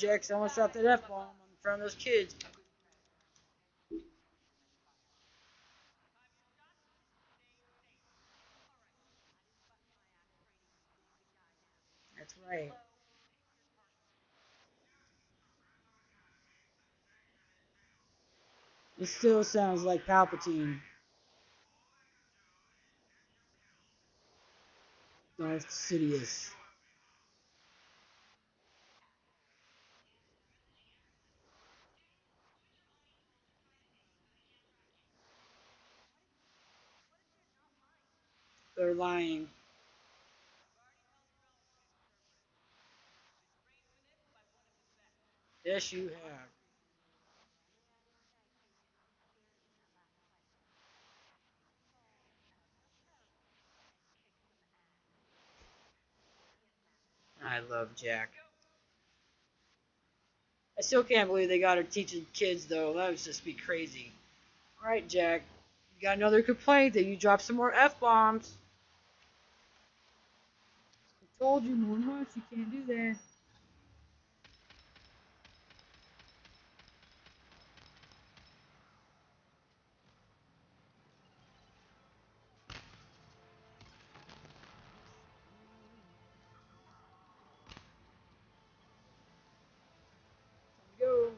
Jax almost dropped that F-bomb in front of those kids. That's right. It still sounds like Palpatine. Darth Sidious. They're lying. Yes, you have. I love Jack. I still can't believe they got her teaching kids, though. That would just be crazy. Alright, Jack. You got another complaint that you dropped some more F-bombs. I told you more than once you can't do that. Go.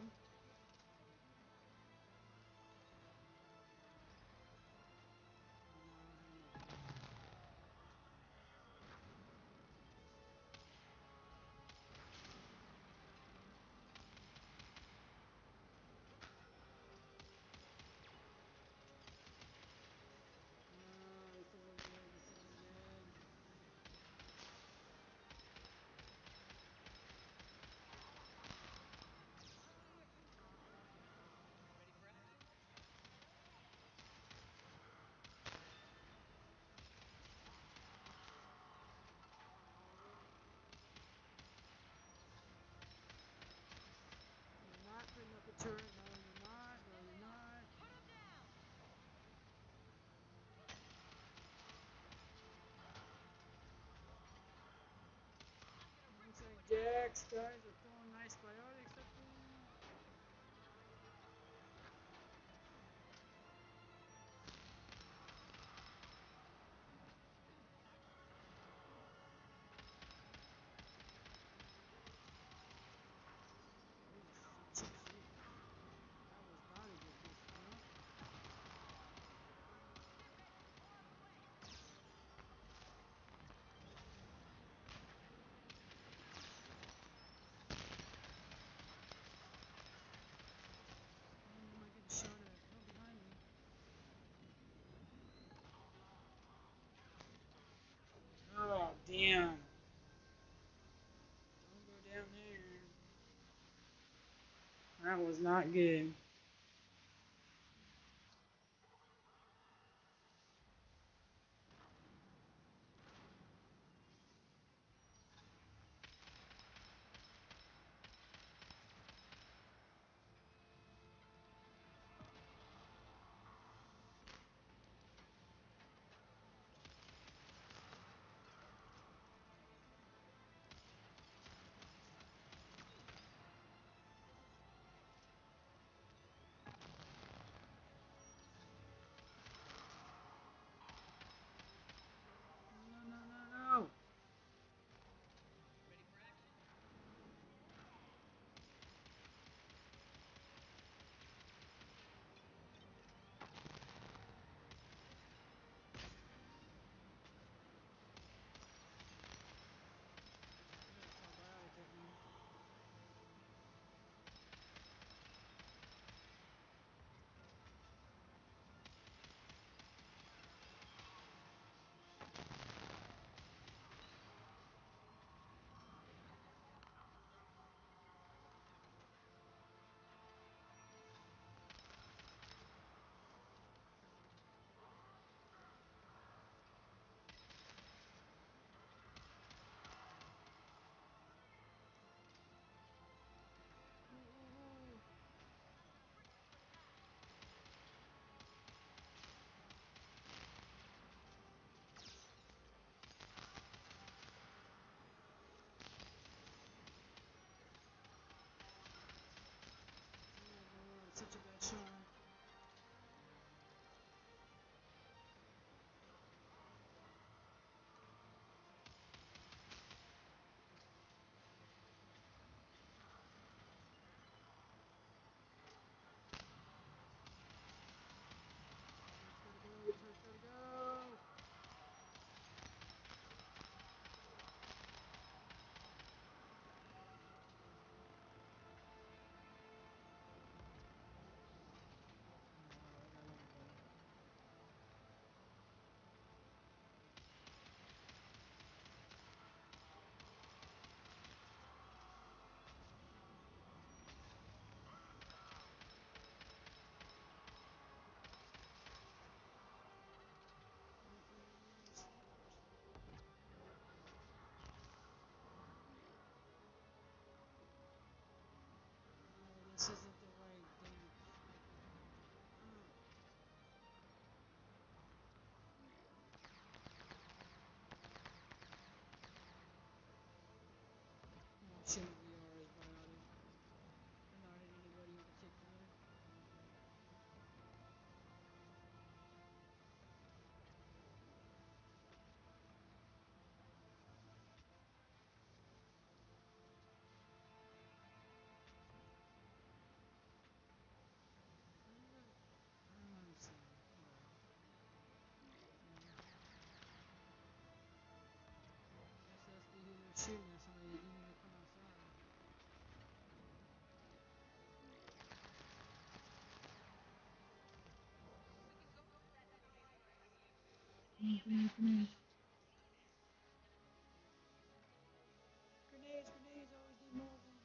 Not putting up a turret. No, you're not. No, you're not. Looks like Jack's guys are throwing nice biotics up there. Oh, damn. Don't go down there. That was not good. Grenades. Grenades, grenades, always need more of them.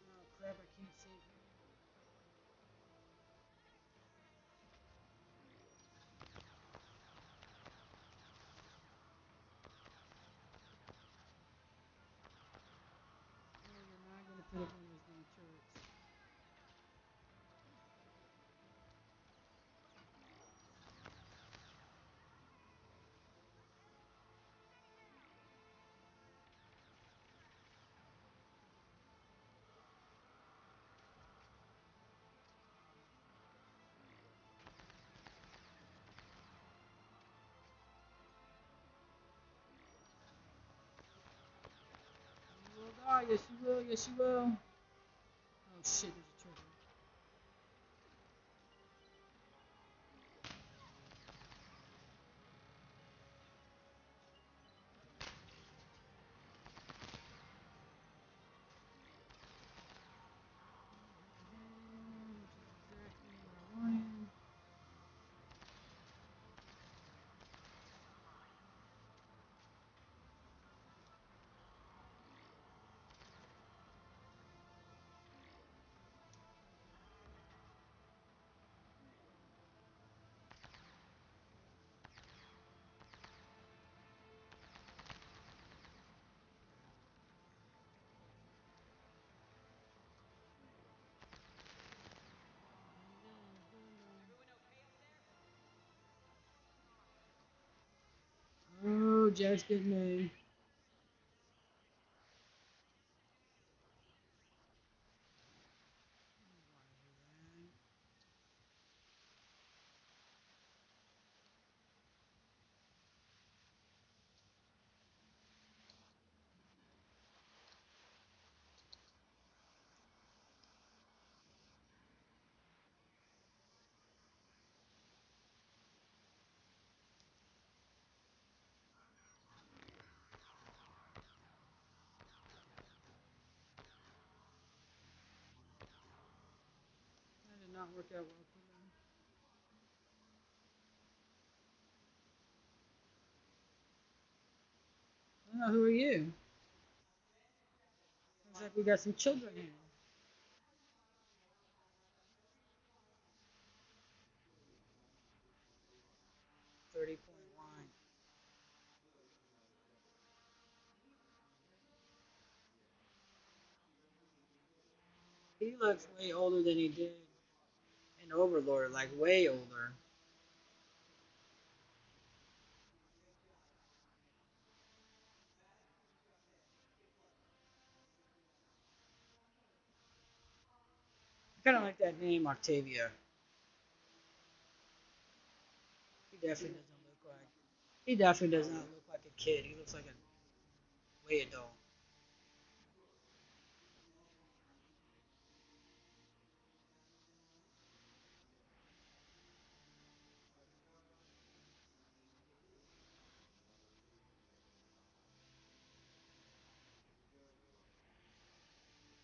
Oh crap, I can't save here. No, you're not gonna put up one of those damn turrets. You will die, yes you will, yes you will. Oh shit, there's a trigger. Which is exactly what I wanted. Oh, Jack's getting me. That did not work out well for them. Oh, who are you? Looks like we got some children here. 30.1. He looks way older than he did in Overlord, like way older. I kind of like that name, Octavia. He definitely doesn't look like. He definitely does not look like a kid. He looks like a way adult.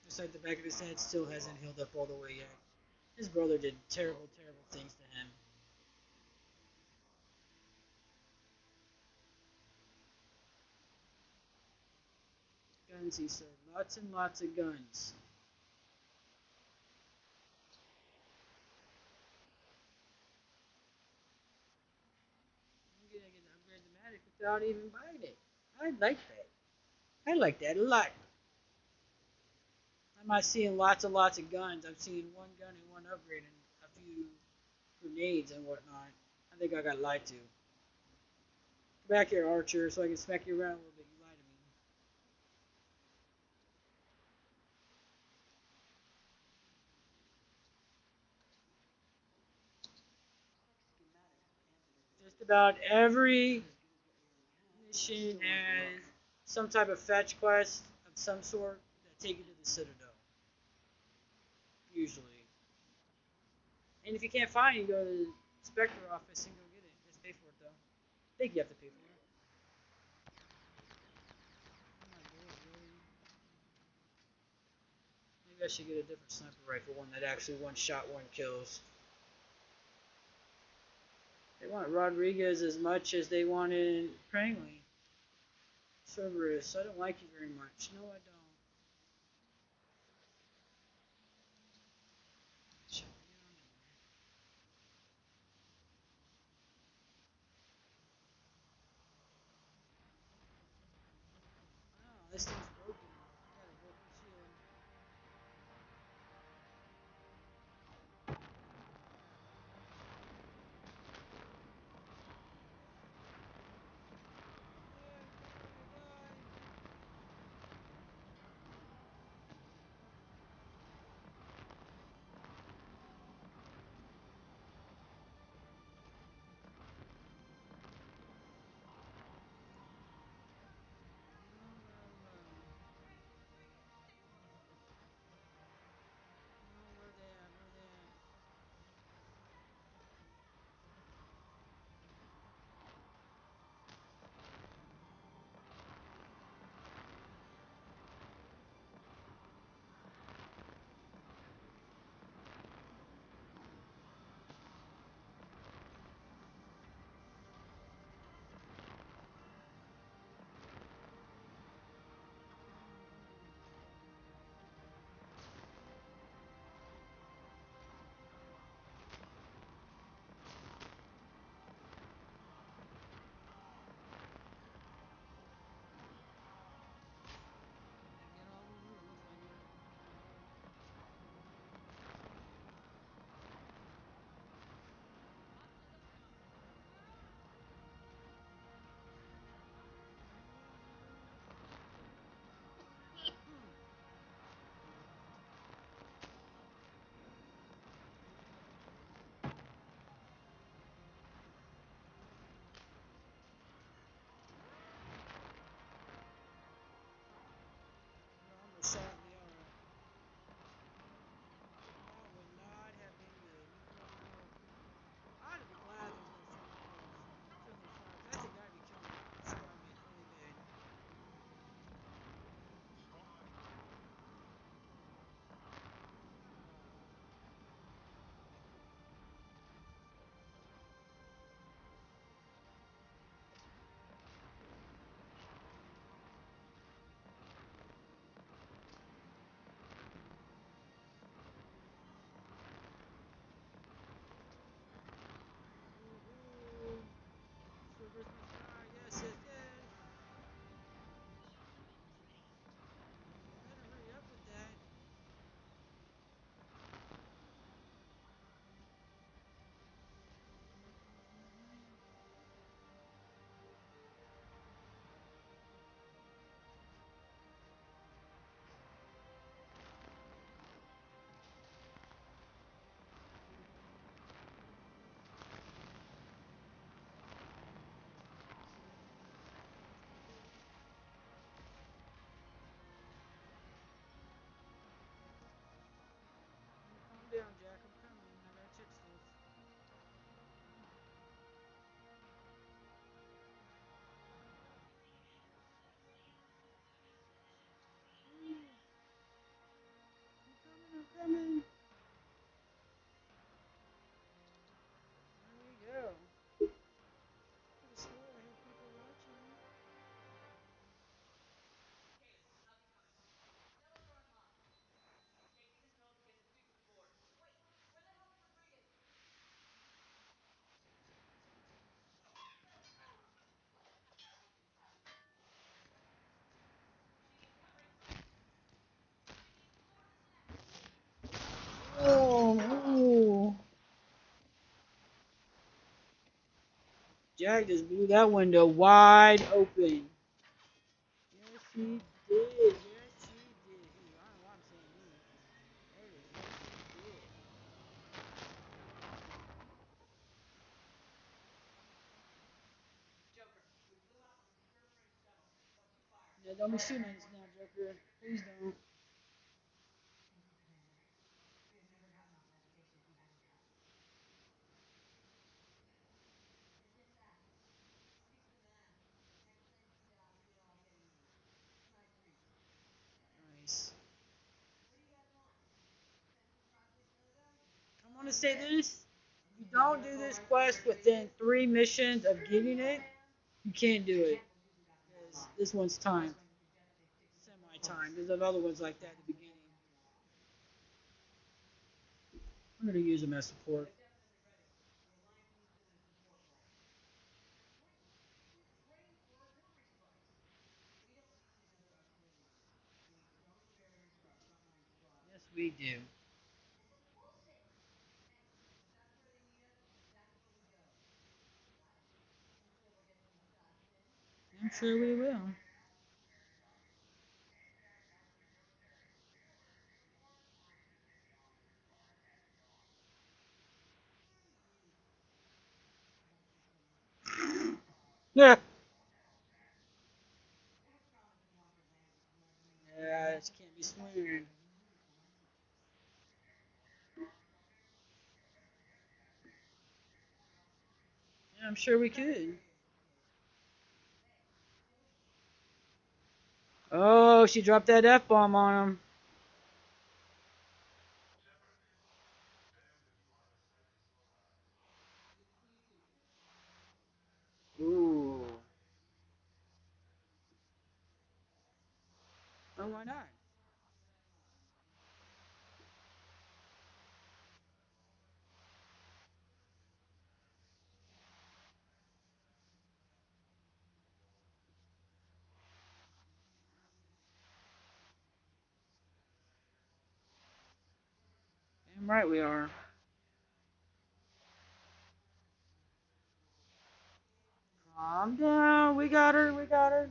Just like the back of his head still hasn't healed up all the way yet. His brother did terrible, terrible things to him. Guns, he said. Lots and lots of guns. I'm gonna get to upgrade the magic without even buying it. I like that. I like that a lot. I'm not seeing lots and lots of guns. I'm seeing one gun and one upgrade and a few grenades and whatnot. I think I got lied to. Come back here, Archer, so I can smack you around a little bit. You lied to me. Just about every mission has some type of fetch quest of some sort that take you to the Citadel. Usually. And if you can't find it, you go to the Spectre office and go get it. Just pay for it, though. I think you have to pay for it. Oh my God, really? Maybe I should get a different sniper rifle, one that actually one shot, one kills. They want Rodriguez as much as they wanted Prangley. Cerberus, I don't like you very much. No, I don't. Oh, this thing's broken. I got a broken shield. Where they at? Where they at? Get all the rules on you. Almost shot in the arm. That would not have been good. I'd be glad there's no friendly fire. That's a guy be killing squad mates really good. Servers must die. Yes, yes, yes. Better hurry up with that. Calm down, Jack. I'm coming. I gotta check stuff. I'm coming. There we go. Could have swore I had people watching me. Oh, Jack just blew that window wide open. Yes, he did. Yes, he did. He, I don't know why I'm saying he. Hey, yes, he did. Yeah, don't be shooting at us now, Joker. Please don't. Nice. I want to say this. you don't do this quest within 3 missions of getting it, you can't do it. Because this one's timed. Semi-timed. There's other ones like that at the beginning. I'm going to use them as support. Yes, we do. I'm sure we will. Yeah. Yeah, this can't be smooth. Yeah, I'm sure we could. Oh, she dropped that F-bomb on him. Ooh. Oh, why not? Damn right we are. Calm down. We got her. We got her.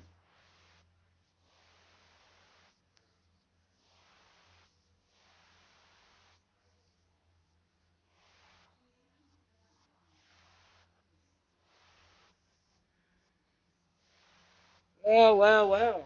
Well, well, well.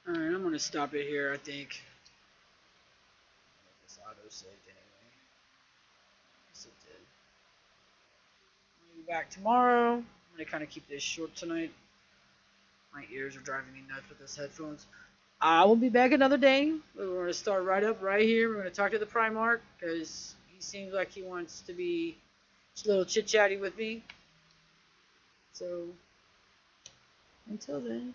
Alright, I'm gonna stop it here, I think. This auto saved anyway. Yes, it did. I'll be back tomorrow. I'm gonna kind of keep this short tonight. My ears are driving me nuts with this headphones. I will be back another day. We're going to start right up right here. We're going to talk to the Primarch because he seems like he wants to be just a little chit-chatty with me. So, until then.